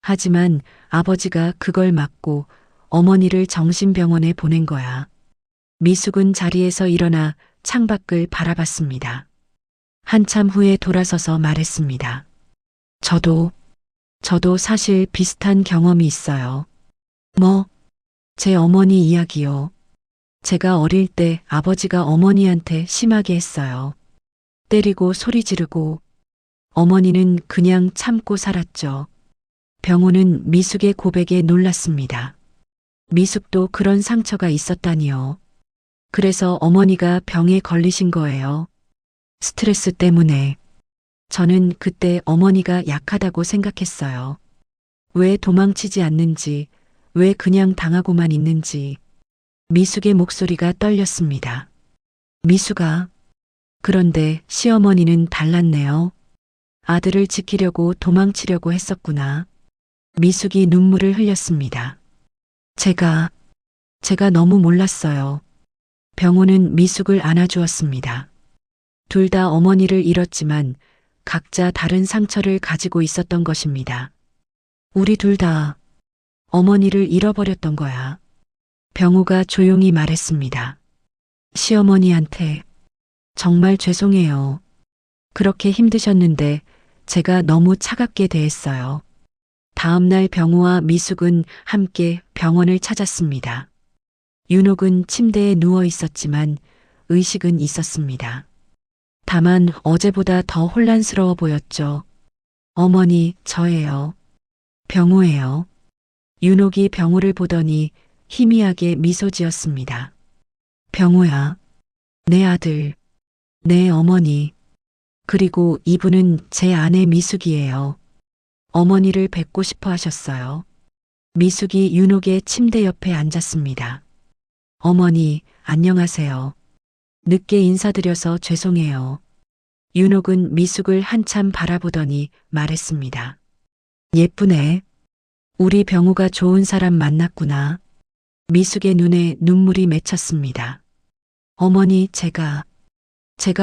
하지만 아버지가 그걸 막고 어머니를 정신병원에 보낸 거야. 미숙은 자리에서 일어나 창밖을 바라봤습니다. 한참 후에 돌아서서 말했습니다. 저도 사실 비슷한 경험이 있어요. 뭐? 제 어머니 이야기요. 제가 어릴 때 아버지가 어머니한테 심하게 했어요. 때리고 소리 지르고 어머니는 그냥 참고 살았죠. 병호는 미숙의 고백에 놀랐습니다. 미숙도 그런 상처가 있었다니요. 그래서 어머니가 병에 걸리신 거예요. 스트레스 때문에. 저는 그때 어머니가 약하다고 생각했어요. 왜 도망치지 않는지, 왜 그냥 당하고만 있는지. 미숙의 목소리가 떨렸습니다. 미숙아. 그런데 시어머니는 달랐네요. 아들을 지키려고 도망치려고 했었구나. 미숙이 눈물을 흘렸습니다. 제가 너무 몰랐어요. 병호는 미숙을 안아주었습니다. 둘 다 어머니를 잃었지만 각자 다른 상처를 가지고 있었던 것입니다. 우리 둘 다 어머니를 잃어버렸던 거야. 병호가 조용히 말했습니다. 시어머니한테 정말 죄송해요. 그렇게 힘드셨는데 제가 너무 차갑게 대했어요. 다음 날 병호와 미숙은 함께 병원을 찾았습니다. 윤옥은 침대에 누워 있었지만 의식은 있었습니다. 다만 어제보다 더 혼란스러워 보였죠. 어머니, 저예요. 병호예요. 윤옥이 병호를 보더니 희미하게 미소 지었습니다. 병호야, 내 아들, 내 어머니, 그리고 이분은 제 아내 미숙이에요. 어머니를 뵙고 싶어 하셨어요. 미숙이 윤옥의 침대 옆에 앉았습니다. 어머니, 안녕하세요. 늦게 인사드려서 죄송해요. 윤옥은 미숙을 한참 바라보더니 말했습니다. 예쁘네. 우리 병우가 좋은 사람 만났구나. 미숙의 눈에 눈물이 맺혔습니다. 어머니, 제가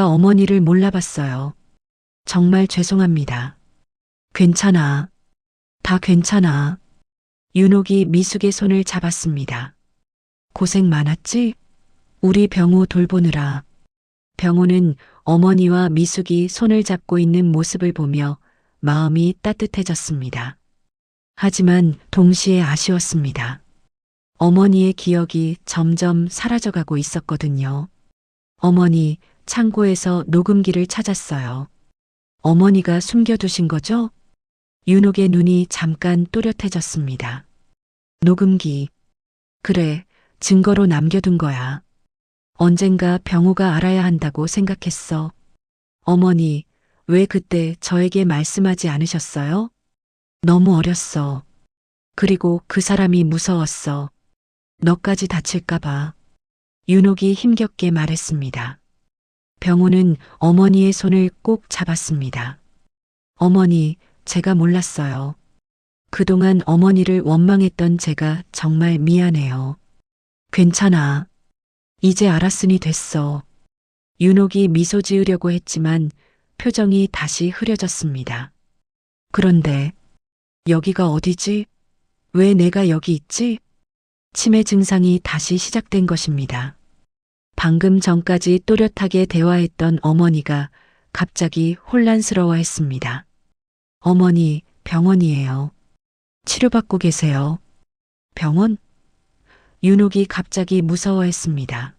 어머니를 몰라봤어요. 정말 죄송합니다. 괜찮아. 다 괜찮아. 윤옥이 미숙의 손을 잡았습니다. 고생 많았지? 우리 병우 돌보느라. 병우는 어머니와 미숙이 손을 잡고 있는 모습을 보며 마음이 따뜻해졌습니다. 하지만 동시에 아쉬웠습니다. 어머니의 기억이 점점 사라져가고 있었거든요. 어머니, 창고에서 녹음기를 찾았어요. 어머니가 숨겨두신 거죠? 윤옥의 눈이 잠깐 또렷해졌습니다. 녹음기. 그래, 증거로 남겨둔 거야. 언젠가 병호가 알아야 한다고 생각했어. 어머니, 왜 그때 저에게 말씀하지 않으셨어요? 너무 어렸어. 그리고 그 사람이 무서웠어. 너까지 다칠까봐. 윤옥이 힘겹게 말했습니다. 병호는 어머니의 손을 꼭 잡았습니다. 어머니, 제가 몰랐어요. 그동안 어머니를 원망했던 제가 정말 미안해요. 괜찮아. 이제 알았으니 됐어. 윤옥이 미소 지으려고 했지만 표정이 다시 흐려졌습니다. 그런데 여기가 어디지? 왜 내가 여기 있지? 치매 증상이 다시 시작된 것입니다. 방금 전까지 또렷하게 대화했던 어머니가 갑자기 혼란스러워했습니다. 어머니, 병원이에요. 치료받고 계세요. 병원? 윤옥이 갑자기 무서워했습니다.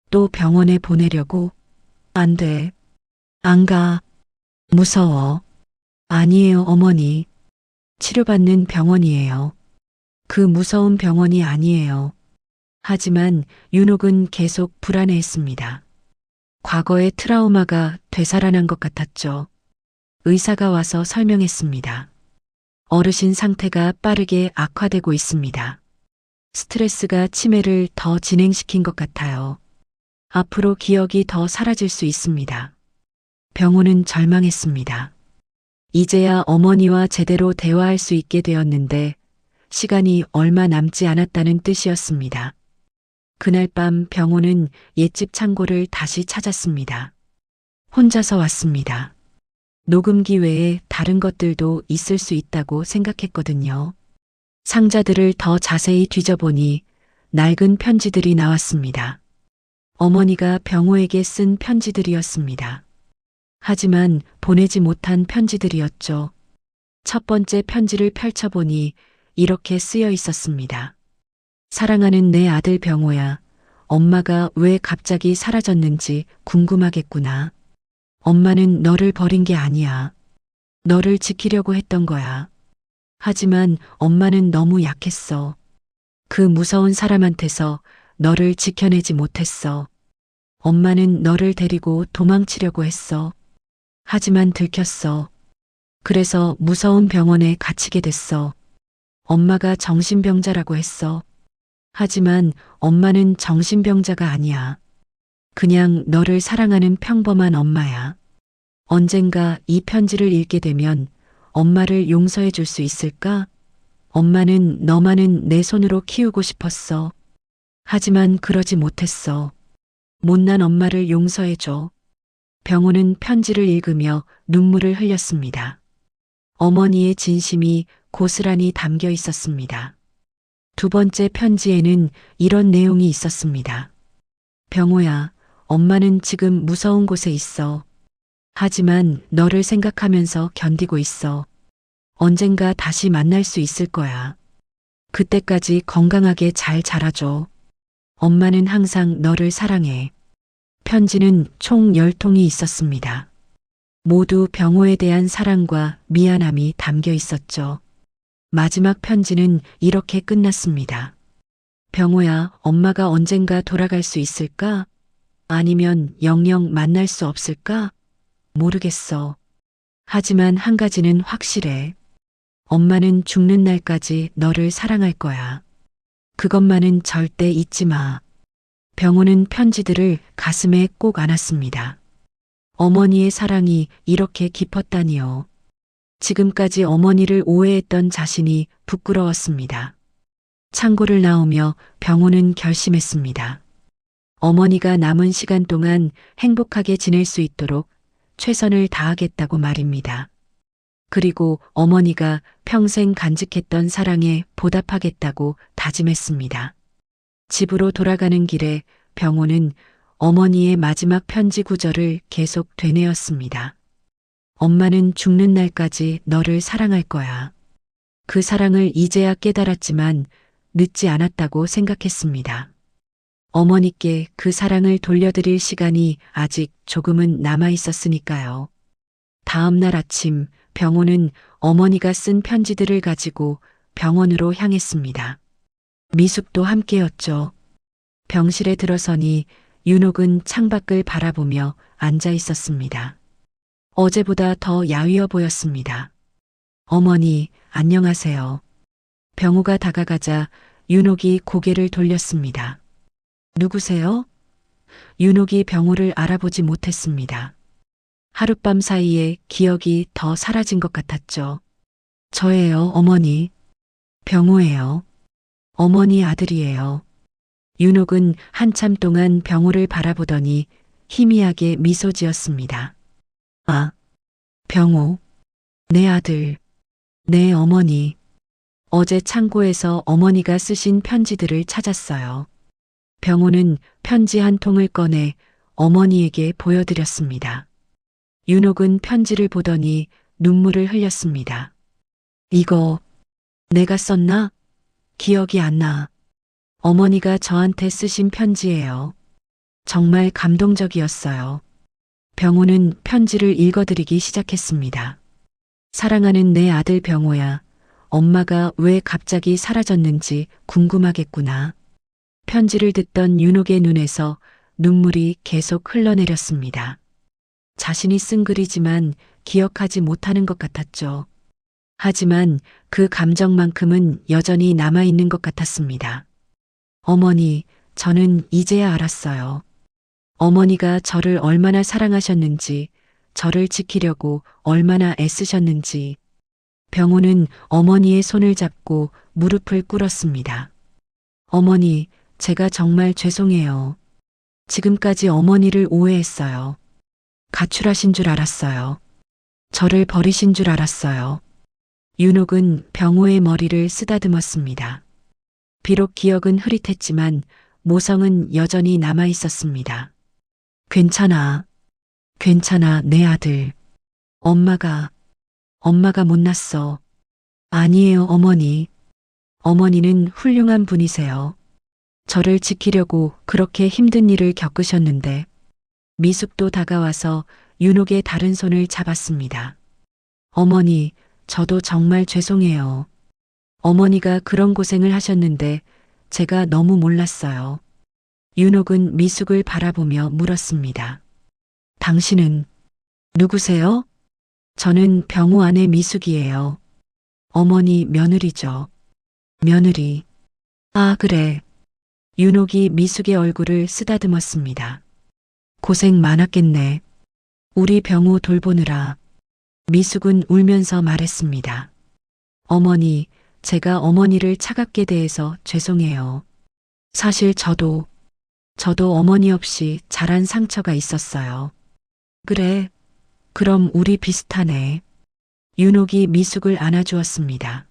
또 병원에 보내려고? 안 돼. 안 가. 무서워. 아니에요, 어머니. 치료받는 병원이에요. 그 무서운 병원이 아니에요. 하지만 윤옥은 계속 불안해했습니다. 과거의 트라우마가 되살아난 것 같았죠. 의사가 와서 설명했습니다. 어르신 상태가 빠르게 악화되고 있습니다. 스트레스가 치매를 더 진행시킨 것 같아요. 앞으로 기억이 더 사라질 수 있습니다. 병호는 절망했습니다. 이제야 어머니와 제대로 대화할 수 있게 되었는데 시간이 얼마 남지 않았다는 뜻이었습니다. 그날 밤 병호는 옛집 창고를 다시 찾았습니다. 혼자서 왔습니다. 녹음기 외에 다른 것들도 있을 수 있다고 생각했거든요. 상자들을 더 자세히 뒤져보니 낡은 편지들이 나왔습니다. 어머니가 병호에게 쓴 편지들이었습니다. 하지만 보내지 못한 편지들이었죠. 첫 번째 편지를 펼쳐보니 이렇게 쓰여 있었습니다. 사랑하는 내 아들 병호야, 엄마가 왜 갑자기 사라졌는지 궁금하겠구나. 엄마는 너를 버린 게 아니야. 너를 지키려고 했던 거야. 하지만 엄마는 너무 약했어. 그 무서운 사람한테서 너를 지켜내지 못했어. 엄마는 너를 데리고 도망치려고 했어. 하지만 들켰어. 그래서 무서운 병원에 갇히게 됐어. 엄마가 정신병자라고 했어. 하지만 엄마는 정신병자가 아니야. 그냥 너를 사랑하는 평범한 엄마야. 언젠가 이 편지를 읽게 되면 엄마를 용서해 줄 수 있을까? 엄마는 너만은 내 손으로 키우고 싶었어. 하지만 그러지 못했어. 못난 엄마를 용서해 줘. 병호는 편지를 읽으며 눈물을 흘렸습니다. 어머니의 진심이 고스란히 담겨 있었습니다. 두 번째 편지에는 이런 내용이 있었습니다. 병호야, 엄마는 지금 무서운 곳에 있어. 하지만 너를 생각하면서 견디고 있어. 언젠가 다시 만날 수 있을 거야. 그때까지 건강하게 잘 자라줘. 엄마는 항상 너를 사랑해. 편지는 총 10통이 있었습니다. 모두 병호에 대한 사랑과 미안함이 담겨 있었죠. 마지막 편지는 이렇게 끝났습니다. 병호야, 엄마가 언젠가 돌아갈 수 있을까? 아니면 영영 만날 수 없을까? 모르겠어. 하지만 한 가지는 확실해. 엄마는 죽는 날까지 너를 사랑할 거야. 그것만은 절대 잊지 마. 병호는 편지들을 가슴에 꼭 안았습니다. 어머니의 사랑이 이렇게 깊었다니요. 지금까지 어머니를 오해했던 자신이 부끄러웠습니다. 창고를 나오며 병호는 결심했습니다. 어머니가 남은 시간 동안 행복하게 지낼 수 있도록 최선을 다하겠다고 말입니다. 그리고 어머니가 평생 간직했던 사랑에 보답하겠다고 다짐했습니다. 집으로 돌아가는 길에 병호는 어머니의 마지막 편지 구절을 계속 되뇌었습니다. 엄마는 죽는 날까지 너를 사랑할 거야. 그 사랑을 이제야 깨달았지만 늦지 않았다고 생각했습니다. 어머니께 그 사랑을 돌려드릴 시간이 아직 조금은 남아 있었으니까요. 다음 날 아침 병호는 어머니가 쓴 편지들을 가지고 병원으로 향했습니다. 미숙도 함께였죠. 병실에 들어서니 윤옥은 창밖을 바라보며 앉아 있었습니다. 어제보다 더 야위어 보였습니다. 어머니, 안녕하세요. 병호가 다가가자 윤옥이 고개를 돌렸습니다. 누구세요? 윤옥이 병호를 알아보지 못했습니다. 하룻밤 사이에 기억이 더 사라진 것 같았죠. 저예요, 어머니. 병호예요. 어머니 아들이에요. 윤옥은 한참 동안 병호를 바라보더니 희미하게 미소 지었습니다. 아, 병호. 내 아들. 내 어머니. 어제 창고에서 어머니가 쓰신 편지들을 찾았어요. 병호는 편지 한 통을 꺼내 어머니에게 보여드렸습니다. 윤옥은 편지를 보더니 눈물을 흘렸습니다. 이거 내가 썼나? 기억이 안 나. 어머니가 저한테 쓰신 편지예요. 정말 감동적이었어요. 병호는 편지를 읽어드리기 시작했습니다. 사랑하는 내 아들 병호야. 엄마가 왜 갑자기 사라졌는지 궁금하겠구나. 편지를 듣던 윤옥의 눈에서 눈물이 계속 흘러내렸습니다. 자신이 쓴 글이지만 기억하지 못하는 것 같았죠. 하지만 그 감정만큼은 여전히 남아있는 것 같았습니다. 어머니, 저는 이제야 알았어요. 어머니가 저를 얼마나 사랑하셨는지, 저를 지키려고 얼마나 애쓰셨는지. 병호는 어머니의 손을 잡고 무릎을 꿇었습니다. 어머니, 제가 정말 죄송해요. 지금까지 어머니를 오해했어요. 가출하신 줄 알았어요. 저를 버리신 줄 알았어요. 윤옥은 병호의 머리를 쓰다듬었습니다. 비록 기억은 흐릿했지만 모성은 여전히 남아 있었습니다. 괜찮아. 괜찮아, 내 아들. 엄마가 못났어. 아니에요, 어머니. 어머니는 훌륭한 분이세요. 저를 지키려고 그렇게 힘든 일을 겪으셨는데 미숙도 다가와서 윤옥의 다른 손을 잡았습니다. 어머니, 저도 정말 죄송해요. 어머니가 그런 고생을 하셨는데 제가 너무 몰랐어요. 윤옥은 미숙을 바라보며 물었습니다. 당신은 누구세요? 저는 병호 아내 미숙이에요. 어머니 며느리죠. 며느리. 아, 그래. 윤옥이 미숙의 얼굴을 쓰다듬었습니다. 고생 많았겠네. 우리 병호 돌보느라. 미숙은 울면서 말했습니다. 어머니, 제가 어머니를 차갑게 대해서 죄송해요. 사실 저도 어머니 없이 자란 상처가 있었어요. 그래, 그럼 우리 비슷하네. 윤옥이 미숙을 안아주었습니다.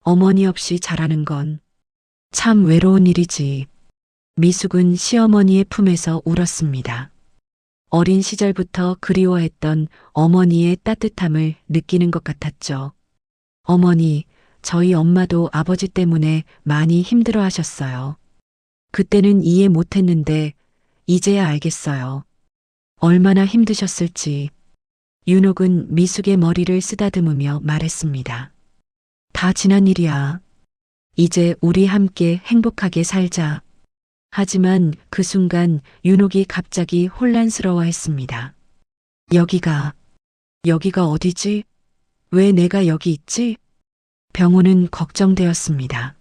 어머니 없이 자라는 건 참 외로운 일이지. 미숙은 시어머니의 품에서 울었습니다. 어린 시절부터 그리워했던 어머니의 따뜻함을 느끼는 것 같았죠. 어머니, 저희 엄마도 아버지 때문에 많이 힘들어 하셨어요. 그때는 이해 못했는데 이제야 알겠어요. 얼마나 힘드셨을지. 윤옥은 미숙의 머리를 쓰다듬으며 말했습니다. 다 지난 일이야. 이제 우리 함께 행복하게 살자. 하지만 그 순간 윤옥이 갑자기 혼란스러워했습니다. 여기가 어디지? 왜 내가 여기 있지? 병호는 걱정되었습니다.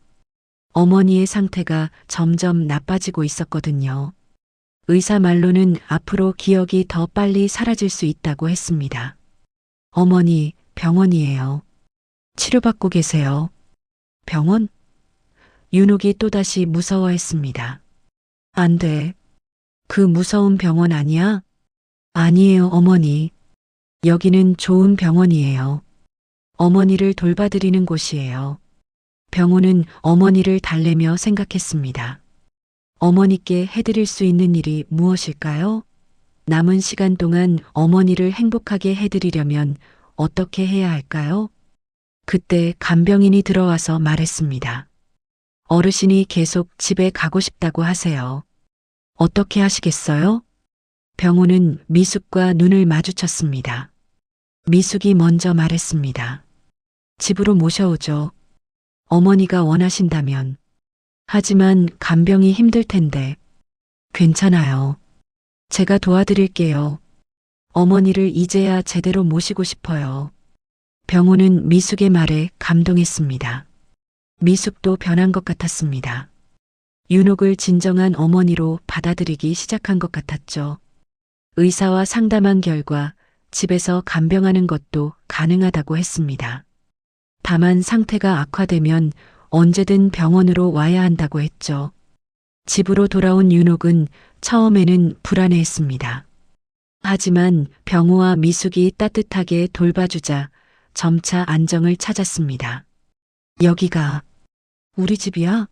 어머니의 상태가 점점 나빠지고 있었거든요. 의사 말로는 앞으로 기억이 더 빨리 사라질 수 있다고 했습니다. 어머니, 병원이에요. 치료받고 계세요. 병원? 윤옥이 또다시 무서워했습니다. 안 돼. 그 무서운 병원 아니야? 아니에요, 어머니. 여기는 좋은 병원이에요. 어머니를 돌봐드리는 곳이에요. 병호는 어머니를 달래며 생각했습니다. 어머니께 해드릴 수 있는 일이 무엇일까요? 남은 시간 동안 어머니를 행복하게 해드리려면 어떻게 해야 할까요? 그때 간병인이 들어와서 말했습니다. 어르신이 계속 집에 가고 싶다고 하세요. 어떻게 하시겠어요? 병호는 미숙과 눈을 마주쳤습니다. 미숙이 먼저 말했습니다. 집으로 모셔오죠. 어머니가 원하신다면. 하지만 간병이 힘들 텐데. 괜찮아요. 제가 도와드릴게요. 어머니를 이제야 제대로 모시고 싶어요. 병호는 미숙의 말에 감동했습니다. 미숙도 변한 것 같았습니다. 윤옥을 진정한 어머니로 받아들이기 시작한 것 같았죠. 의사와 상담한 결과 집에서 간병하는 것도 가능하다고 했습니다. 다만 상태가 악화되면 언제든 병원으로 와야 한다고 했죠. 집으로 돌아온 윤옥은 처음에는 불안해했습니다. 하지만 병호와 미숙이 따뜻하게 돌봐주자 점차 안정을 찾았습니다. 여기가 우리 집이야?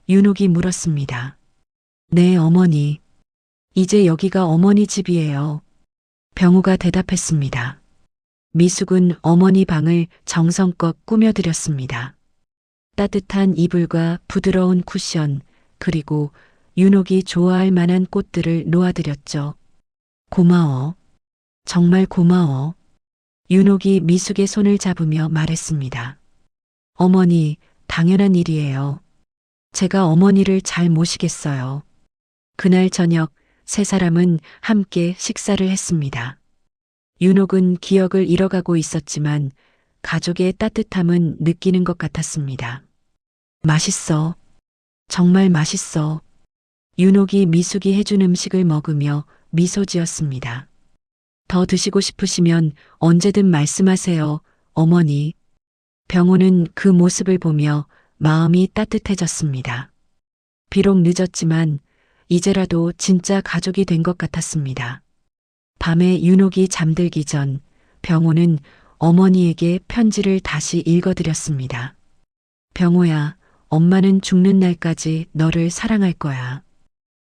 윤옥이 물었습니다. 네, 어머니. 이제 여기가 어머니 집이에요. 병호가 대답했습니다. 미숙은 어머니 방을 정성껏 꾸며드렸습니다. 따뜻한 이불과 부드러운 쿠션, 그리고 윤옥이 좋아할 만한 꽃들을 놓아드렸죠. 고마워. 정말 고마워. 윤옥이 미숙의 손을 잡으며 말했습니다. 어머니, 당연한 일이에요. 제가 어머니를 잘 모시겠어요. 그날 저녁 세 사람은 함께 식사를 했습니다. 윤옥은 기억을 잃어가고 있었지만 가족의 따뜻함은 느끼는 것 같았습니다. 맛있어. 정말 맛있어. 윤옥이 미숙이 해준 음식을 먹으며 미소 지었습니다. 더 드시고 싶으시면 언제든 말씀하세요, 어머니. 병호는 그 모습을 보며 마음이 따뜻해졌습니다. 비록 늦었지만 이제라도 진짜 가족이 된 것 같았습니다. 밤에 윤옥이 잠들기 전 병호는 어머니에게 편지를 다시 읽어드렸습니다. 병호야, 엄마는 죽는 날까지 너를 사랑할 거야.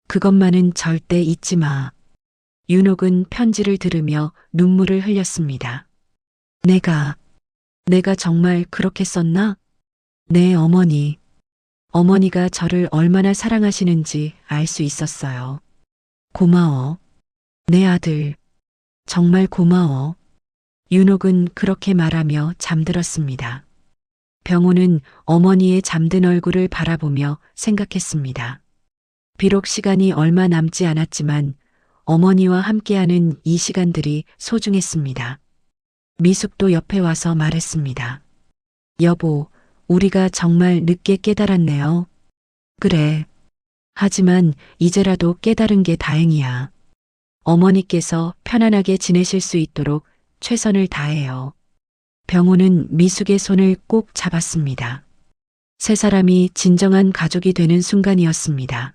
그것만은 절대 잊지 마. 윤옥은 편지를 들으며 눈물을 흘렸습니다. 내가 정말 그렇게 썼나? 네, 어머니. 어머니가 저를 얼마나 사랑하시는지 알 수 있었어요. 고마워. 내 아들. 정말 고마워. 윤옥은 그렇게 말하며 잠들었습니다. 병호는 어머니의 잠든 얼굴을 바라보며 생각했습니다. 비록 시간이 얼마 남지 않았지만 어머니와 함께하는 이 시간들이 소중했습니다. 미숙도 옆에 와서 말했습니다. 여보, 우리가 정말 늦게 깨달았네요. 그래. 하지만 이제라도 깨달은 게 다행이야. 어머니께서 편안하게 지내실 수 있도록 최선을 다해요. 병호는 미숙의 손을 꼭 잡았습니다. 세 사람이 진정한 가족이 되는 순간이었습니다.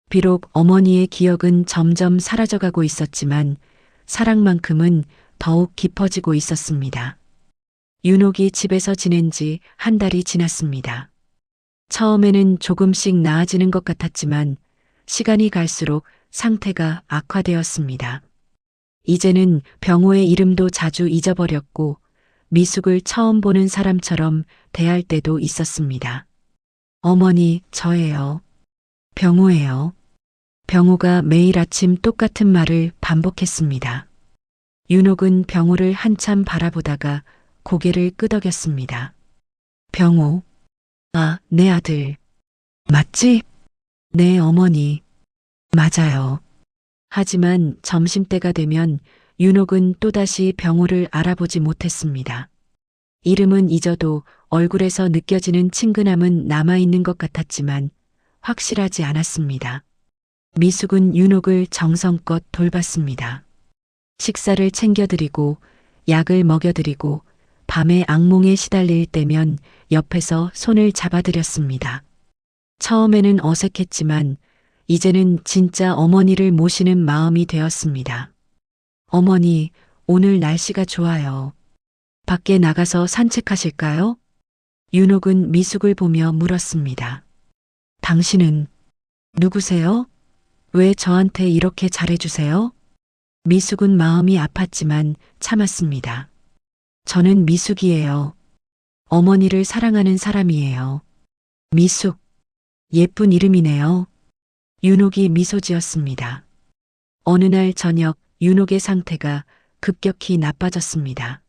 비록 어머니의 기억은 점점 사라져가고 있었지만 사랑만큼은 더욱 깊어지고 있었습니다. 윤옥이 집에서 지낸 지 한 달이 지났습니다. 처음에는 조금씩 나아지는 것 같았지만 시간이 갈수록 상태가 악화되었습니다. 이제는 병호의 이름도 자주 잊어버렸고 미숙을 처음 보는 사람처럼 대할 때도 있었습니다. 어머니, 저예요. 병호예요. 병호가 매일 아침 똑같은 말을 반복했습니다. 윤옥은 병호를 한참 바라보다가 고개를 끄덕였습니다. 병호. 아, 내 아들. 맞지? 네, 어머니. 맞아요. 하지만 점심때가 되면 윤옥은 또다시 병호를 알아보지 못했습니다. 이름은 잊어도 얼굴에서 느껴지는 친근함은 남아있는 것 같았지만 확실하지 않았습니다. 미숙은 윤옥을 정성껏 돌봤습니다. 식사를 챙겨드리고 약을 먹여드리고 밤에 악몽에 시달릴 때면 옆에서 손을 잡아드렸습니다. 처음에는 어색했지만 이제는 진짜 어머니를 모시는 마음이 되었습니다. 어머니, 오늘 날씨가 좋아요. 밖에 나가서 산책하실까요? 윤옥은 미숙을 보며 물었습니다. 당신은 누구세요? 왜 저한테 이렇게 잘해주세요? 미숙은 마음이 아팠지만 참았습니다. 저는 미숙이에요. 어머니를 사랑하는 사람이에요. 미숙. 예쁜 이름이네요. 윤옥이 미소 지었습니다. 어느 날 저녁 윤옥의 상태가 급격히 나빠졌습니다.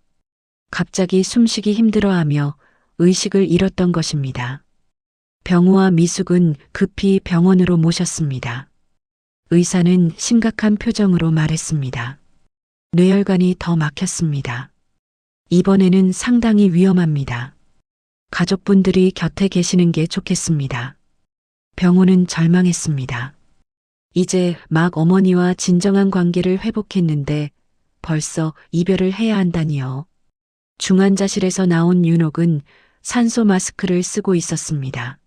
갑자기 숨쉬기 힘들어하며 의식을 잃었던 것입니다. 병호와 미숙은 급히 병원으로 모셨습니다. 의사는 심각한 표정으로 말했습니다. 뇌혈관이 더 막혔습니다. 이번에는 상당히 위험합니다. 가족분들이 곁에 계시는 게 좋겠습니다. 병호는 절망했습니다. 이제 막 어머니와 진정한 관계를 회복했는데 벌써 이별을 해야 한다니요. 중환자실에서 나온 윤옥은 산소 마스크를 쓰고 있었습니다.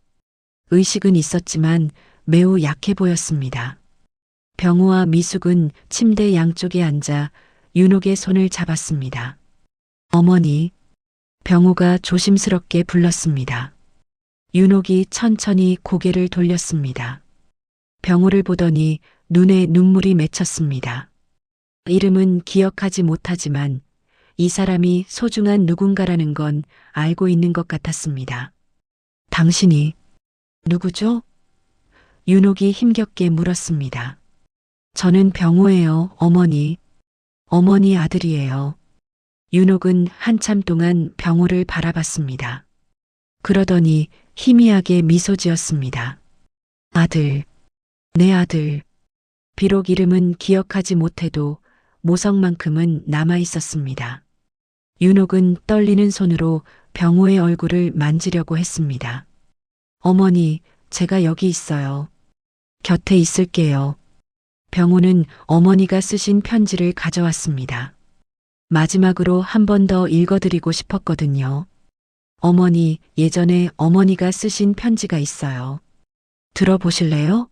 의식은 있었지만 매우 약해 보였습니다. 병호와 미숙은 침대 양쪽에 앉아 윤옥의 손을 잡았습니다. 어머니, 병호가 조심스럽게 불렀습니다. 윤옥이 천천히 고개를 돌렸습니다. 병호를 보더니 눈에 눈물이 맺혔습니다. 이름은 기억하지 못하지만 이 사람이 소중한 누군가라는 건 알고 있는 것 같았습니다. 당신이 누구죠? 윤옥이 힘겹게 물었습니다. 저는 병호예요, 어머니. 어머니 아들이에요. 윤옥은 한참 동안 병호를 바라봤습니다. 그러더니 희미하게 미소 지었습니다. 아들, 내 아들. 비록 이름은 기억하지 못해도 모성만큼은 남아 있었습니다. 윤옥은 떨리는 손으로 병호의 얼굴을 만지려고 했습니다. 어머니, 제가 여기 있어요. 곁에 있을게요. 병호는 어머니가 쓰신 편지를 가져왔습니다. 마지막으로 한 번 더 읽어드리고 싶었거든요. 어머니, 예전에 어머니가 쓰신 편지가 있어요. 들어보실래요?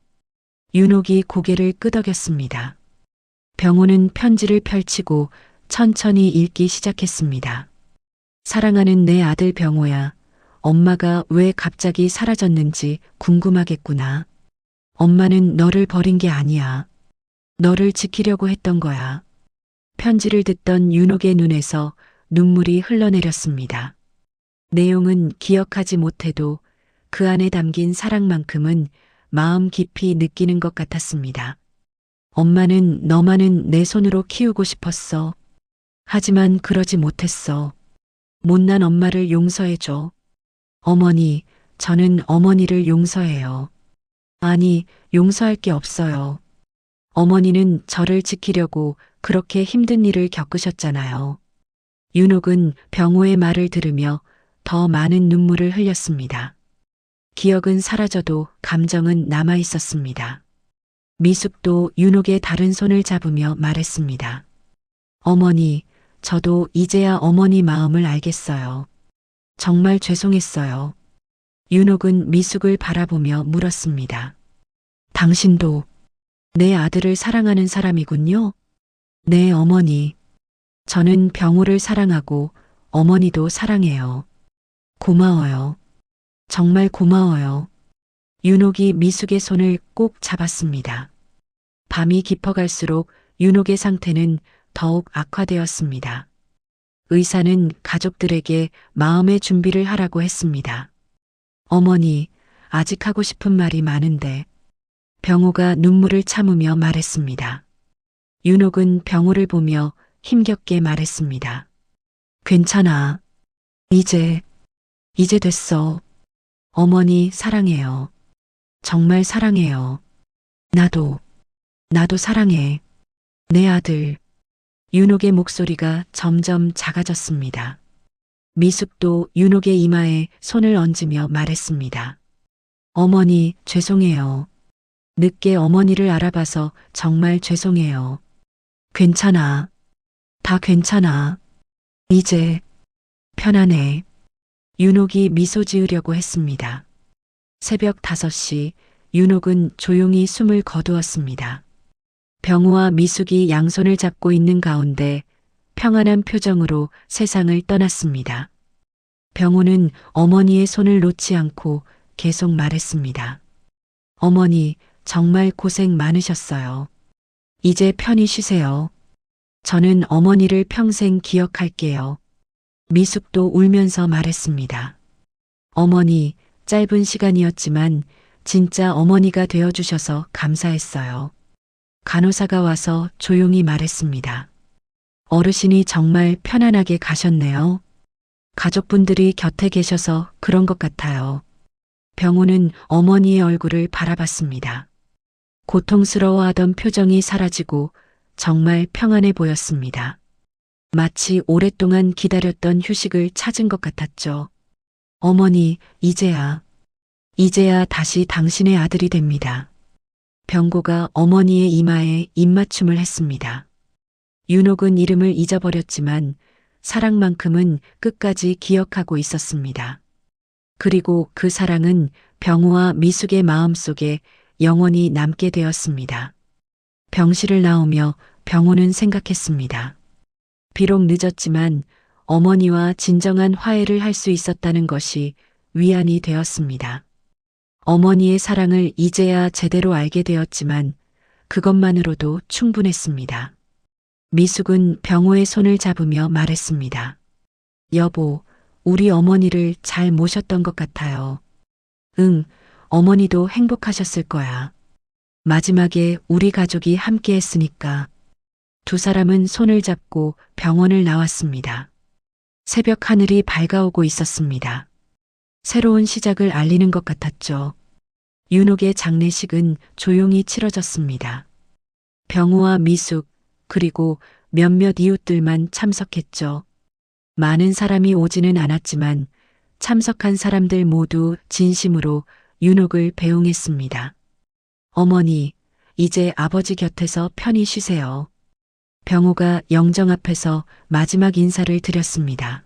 윤옥이 고개를 끄덕였습니다. 병호는 편지를 펼치고 천천히 읽기 시작했습니다. 사랑하는 내 아들 병호야. 엄마가 왜 갑자기 사라졌는지 궁금하겠구나. 엄마는 너를 버린 게 아니야. 너를 지키려고 했던 거야. 편지를 듣던 윤옥의 눈에서 눈물이 흘러내렸습니다. 내용은 기억하지 못해도 그 안에 담긴 사랑만큼은 마음 깊이 느끼는 것 같았습니다. 엄마는 너만은 내 손으로 키우고 싶었어. 하지만 그러지 못했어. 못난 엄마를 용서해줘. 어머니, 저는 어머니를 용서해요. 아니, 용서할 게 없어요. 어머니는 저를 지키려고 그렇게 힘든 일을 겪으셨잖아요. 윤옥은 병호의 말을 들으며 더 많은 눈물을 흘렸습니다. 기억은 사라져도 감정은 남아 있었습니다. 미숙도 윤옥의 다른 손을 잡으며 말했습니다. 어머니, 저도 이제야 어머니 마음을 알겠어요. 정말 죄송했어요. 윤옥은 미숙을 바라보며 물었습니다. 당신도 내 아들을 사랑하는 사람이군요? 네, 어머니. 저는 병호를 사랑하고 어머니도 사랑해요. 고마워요. 정말 고마워요. 윤옥이 미숙의 손을 꼭 잡았습니다. 밤이 깊어갈수록 윤옥의 상태는 더욱 악화되었습니다. 의사는 가족들에게 마음의 준비를 하라고 했습니다. 어머니, 아직 하고 싶은 말이 많은데. 병호가 눈물을 참으며 말했습니다. 윤옥은 병호를 보며 힘겹게 말했습니다. 괜찮아. 이제 됐어. 어머니 사랑해요. 정말 사랑해요. 나도 사랑해. 내 아들. 윤옥의 목소리가 점점 작아졌습니다. 미숙도 윤옥의 이마에 손을 얹으며 말했습니다. 어머니, 죄송해요. 늦게 어머니를 알아봐서 정말 죄송해요. 괜찮아. 다 괜찮아. 이제 편안해. 윤옥이 미소 지으려고 했습니다. 새벽 5시 윤옥은 조용히 숨을 거두었습니다. 병호와 미숙이 양손을 잡고 있는 가운데 평안한 표정으로 세상을 떠났습니다. 병호는 어머니의 손을 놓지 않고 계속 말했습니다. 어머니, 정말 고생 많으셨어요. 이제 편히 쉬세요. 저는 어머니를 평생 기억할게요. 미숙도 울면서 말했습니다. 어머니, 짧은 시간이었지만 진짜 어머니가 되어주셔서 감사했어요. 간호사가 와서 조용히 말했습니다. 어르신이 정말 편안하게 가셨네요. 가족분들이 곁에 계셔서 그런 것 같아요. 병호는 어머니의 얼굴을 바라봤습니다. 고통스러워하던 표정이 사라지고 정말 평안해 보였습니다. 마치 오랫동안 기다렸던 휴식을 찾은 것 같았죠. 어머니, 이제야 다시 당신의 아들이 됩니다. 병고가 어머니의 이마에 입맞춤을 했습니다. 윤옥은 이름을 잊어버렸지만 사랑만큼은 끝까지 기억하고 있었습니다. 그리고 그 사랑은 병호와 미숙의 마음속에 영원히 남게 되었습니다. 병실을 나오며 병호는 생각했습니다. 비록 늦었지만 어머니와 진정한 화해를 할 수 있었다는 것이 위안이 되었습니다. 어머니의 사랑을 이제야 제대로 알게 되었지만 그것만으로도 충분했습니다. 미숙은 병호의 손을 잡으며 말했습니다. 여보, 우리 어머니를 잘 모셨던 것 같아요. 응, 어머니도 행복하셨을 거야. 마지막에 우리 가족이 함께 했으니까. 두 사람은 손을 잡고 병원을 나왔습니다. 새벽 하늘이 밝아오고 있었습니다. 새로운 시작을 알리는 것 같았죠. 윤옥의 장례식은 조용히 치러졌습니다. 병호와 미숙, 그리고 몇몇 이웃들만 참석했죠. 많은 사람이 오지는 않았지만 참석한 사람들 모두 진심으로 윤옥을 배웅했습니다. 어머니, 이제 아버지 곁에서 편히 쉬세요. 병호가 영정 앞에서 마지막 인사를 드렸습니다.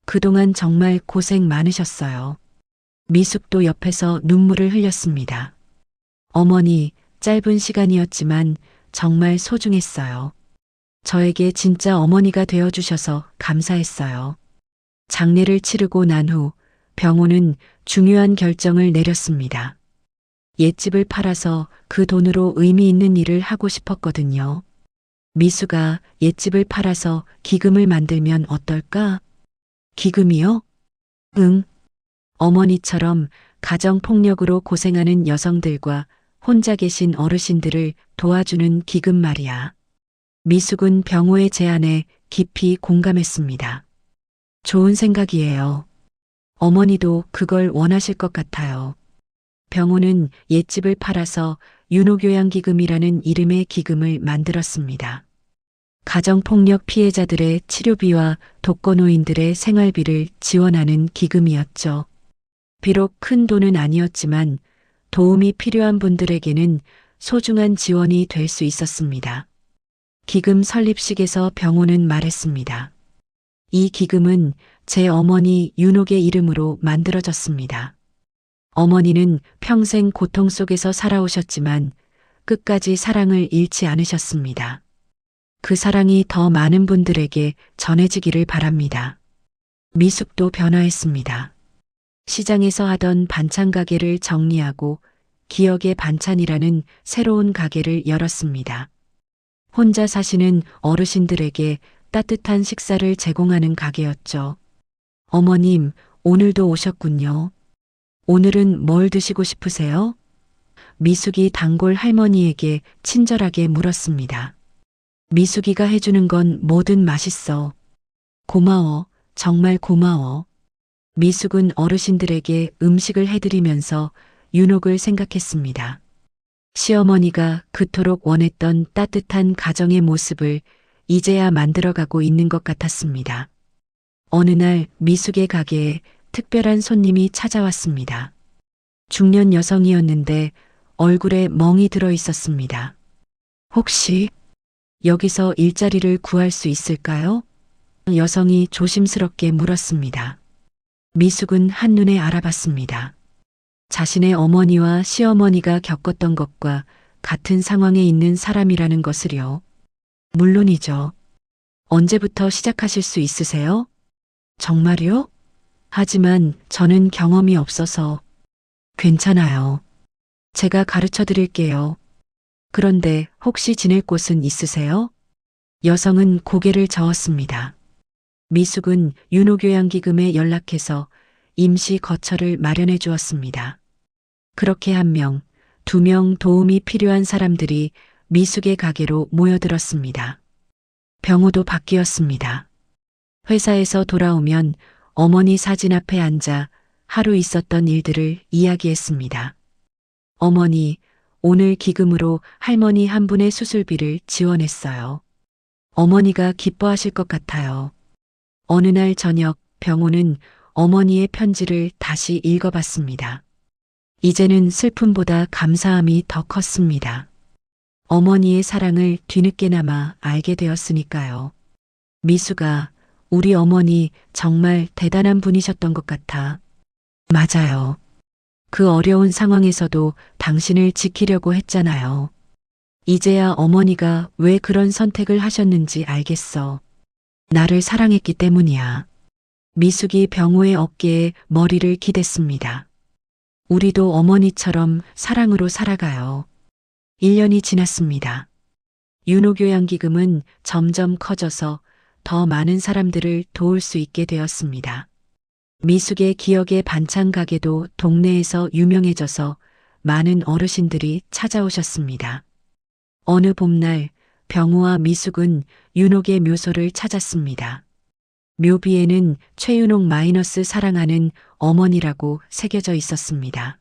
그동안 정말 고생 많으셨어요. 미숙도 옆에서 눈물을 흘렸습니다. 어머니, 짧은 시간이었지만 정말 소중했어요. 저에게 진짜 어머니가 되어주셔서 감사했어요. 장례를 치르고 난 후 병호는 중요한 결정을 내렸습니다. 옛집을 팔아서 그 돈으로 의미 있는 일을 하고 싶었거든요. 미수가 옛집을 팔아서 기금을 만들면 어떨까? 기금이요? 응. 어머니처럼 가정폭력으로 고생하는 여성들과 혼자 계신 어르신들을 도와주는 기금 말이야. 미숙은 병호의 제안에 깊이 공감했습니다. 좋은 생각이에요. 어머니도 그걸 원하실 것 같아요. 병호는 옛집을 팔아서 윤호교양기금이라는 이름의 기금을 만들었습니다. 가정폭력 피해자들의 치료비와 독거노인들의 생활비를 지원하는 기금이었죠. 비록 큰 돈은 아니었지만 도움이 필요한 분들에게는 소중한 지원이 될 수 있었습니다. 기금 설립식에서 병호는 말했습니다. 이 기금은 제 어머니 윤옥의 이름으로 만들어졌습니다. 어머니는 평생 고통 속에서 살아오셨지만 끝까지 사랑을 잃지 않으셨습니다. 그 사랑이 더 많은 분들에게 전해지기를 바랍니다. 미숙도 변화했습니다. 시장에서 하던 반찬 가게를 정리하고 기억의 반찬이라는 새로운 가게를 열었습니다. 혼자 사시는 어르신들에게 따뜻한 식사를 제공하는 가게였죠. 어머님, 오늘도 오셨군요. 오늘은 뭘 드시고 싶으세요? 미숙이 단골 할머니에게 친절하게 물었습니다. 미숙이가 해주는 건 뭐든 맛있어. 고마워, 정말 고마워. 미숙은 어르신들에게 음식을 해드리면서 윤옥을 생각했습니다. 시어머니가 그토록 원했던 따뜻한 가정의 모습을 이제야 만들어가고 있는 것 같았습니다. 어느 날 미숙의 가게에 특별한 손님이 찾아왔습니다. 중년 여성이었는데 얼굴에 멍이 들어 있었습니다. 혹시 여기서 일자리를 구할 수 있을까요? 여성이 조심스럽게 물었습니다. 미숙은 한눈에 알아봤습니다. 자신의 어머니와 시어머니가 겪었던 것과 같은 상황에 있는 사람이라는 것을요. 물론이죠. 언제부터 시작하실 수 있으세요? 정말요? 하지만 저는 경험이 없어서. 괜찮아요. 제가 가르쳐 드릴게요. 그런데 혹시 지낼 곳은 있으세요? 여성은 고개를 저었습니다. 미숙은 윤호교양기금에 연락해서 임시 거처를 마련해 주었습니다. 그렇게 1명, 2명 도움이 필요한 사람들이 미숙의 가게로 모여들었습니다. 병호도 바뀌었습니다. 회사에서 돌아오면 어머니 사진 앞에 앉아 하루 있었던 일들을 이야기했습니다. 어머니, 오늘 기금으로 할머니 한 분의 수술비를 지원했어요. 어머니가 기뻐하실 것 같아요. 어느 날 저녁 병호는 어머니의 편지를 다시 읽어봤습니다. 이제는 슬픔보다 감사함이 더 컸습니다. 어머니의 사랑을 뒤늦게나마 알게 되었으니까요. 미수가 우리 어머니 정말 대단한 분이셨던 것 같아. 맞아요. 그 어려운 상황에서도 당신을 지키려고 했잖아요. 이제야 어머니가 왜 그런 선택을 하셨는지 알겠어. 나를 사랑했기 때문이야. 미숙이 병호의 어깨에 머리를 기댔습니다. 우리도 어머니처럼 사랑으로 살아가요. 1년이 지났습니다. 윤호교양기금은 점점 커져서 더 많은 사람들을 도울 수 있게 되었습니다. 미숙의 기억의 반찬 가게도 동네에서 유명해져서 많은 어르신들이 찾아오셨습니다. 어느 봄날 병호와 미숙은 윤옥의 묘소를 찾았습니다. 묘비에는 최윤옥 마이너스 사랑하는 어머니라고 새겨져 있었습니다.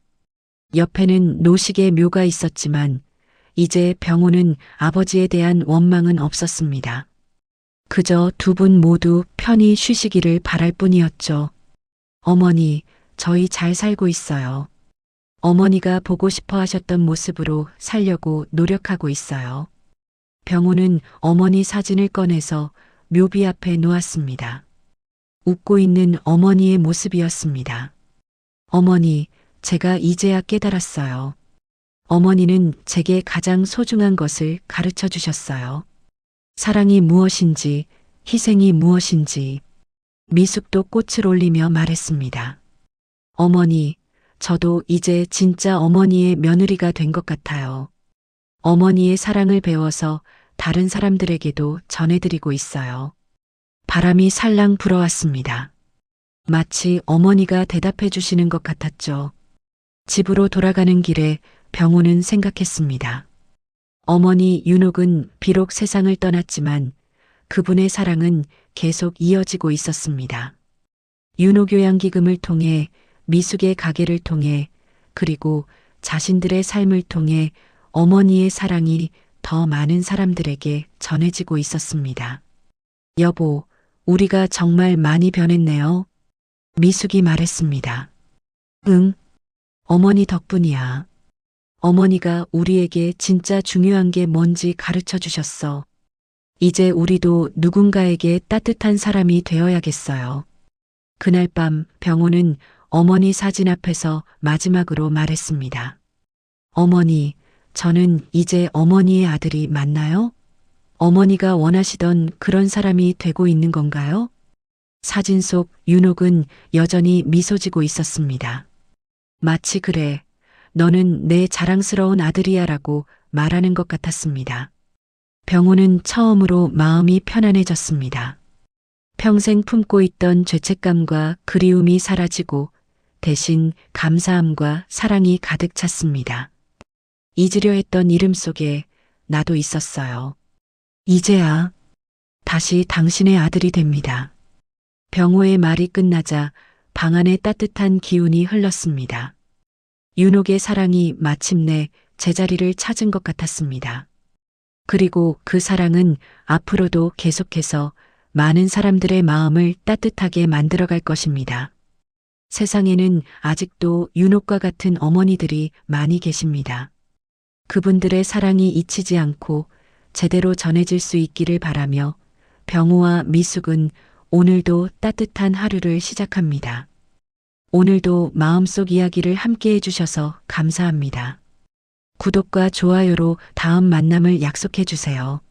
옆에는 노식의 묘가 있었지만 이제 병호는 아버지에 대한 원망은 없었습니다. 그저 2분 모두 편히 쉬시기를 바랄 뿐이었죠. 어머니, 저희 잘 살고 있어요. 어머니가 보고 싶어 하셨던 모습으로 살려고 노력하고 있어요. 병호는 어머니 사진을 꺼내서 묘비 앞에 놓았습니다. 웃고 있는 어머니의 모습이었습니다. 어머니, 제가 이제야 깨달았어요. 어머니는 제게 가장 소중한 것을 가르쳐 주셨어요. 사랑이 무엇인지, 희생이 무엇인지, 미숙도 꽃을 올리며 말했습니다. 어머니, 저도 이제 진짜 어머니의 며느리가 된 것 같아요. 어머니의 사랑을 배워서 다른 사람들에게도 전해드리고 있어요. 바람이 살랑 불어왔습니다. 마치 어머니가 대답해 주시는 것 같았죠. 집으로 돌아가는 길에 병호는 생각했습니다. 어머니 윤옥은 비록 세상을 떠났지만 그분의 사랑은 계속 이어지고 있었습니다. 윤옥요양기금을 통해, 미숙의 가게를 통해, 그리고 자신들의 삶을 통해 어머니의 사랑이 더 많은 사람들에게 전해지고 있었습니다. 여보, 우리가 정말 많이 변했네요. 미숙이 말했습니다. 응, 어머니 덕분이야. 어머니가 우리에게 진짜 중요한 게 뭔지 가르쳐 주셨어. 이제 우리도 누군가에게 따뜻한 사람이 되어야겠어요. 그날 밤 병호는 어머니 사진 앞에서 마지막으로 말했습니다. 어머니, 저는 이제 어머니의 아들이 맞나요? 어머니가 원하시던 그런 사람이 되고 있는 건가요? 사진 속 윤옥은 여전히 미소 지고 있었습니다. 마치 그래, 너는 내 자랑스러운 아들이야 라고 말하는 것 같았습니다. 병호는 처음으로 마음이 편안해졌습니다. 평생 품고 있던 죄책감과 그리움이 사라지고 대신 감사함과 사랑이 가득 찼습니다. 잊으려 했던 이름 속에 나도 있었어요. 이제야 다시 당신의 아들이 됩니다. 병호의 말이 끝나자 방 안에 따뜻한 기운이 흘렀습니다. 윤옥의 사랑이 마침내 제자리를 찾은 것 같았습니다. 그리고 그 사랑은 앞으로도 계속해서 많은 사람들의 마음을 따뜻하게 만들어갈 것입니다. 세상에는 아직도 윤옥과 같은 어머니들이 많이 계십니다. 그분들의 사랑이 잊히지 않고 제대로 전해질 수 있기를 바라며 병호와 미숙은 오늘도 따뜻한 하루를 시작합니다. 오늘도 마음속 이야기를 함께 해주셔서 감사합니다. 구독과 좋아요로 다음 만남을 약속해 주세요.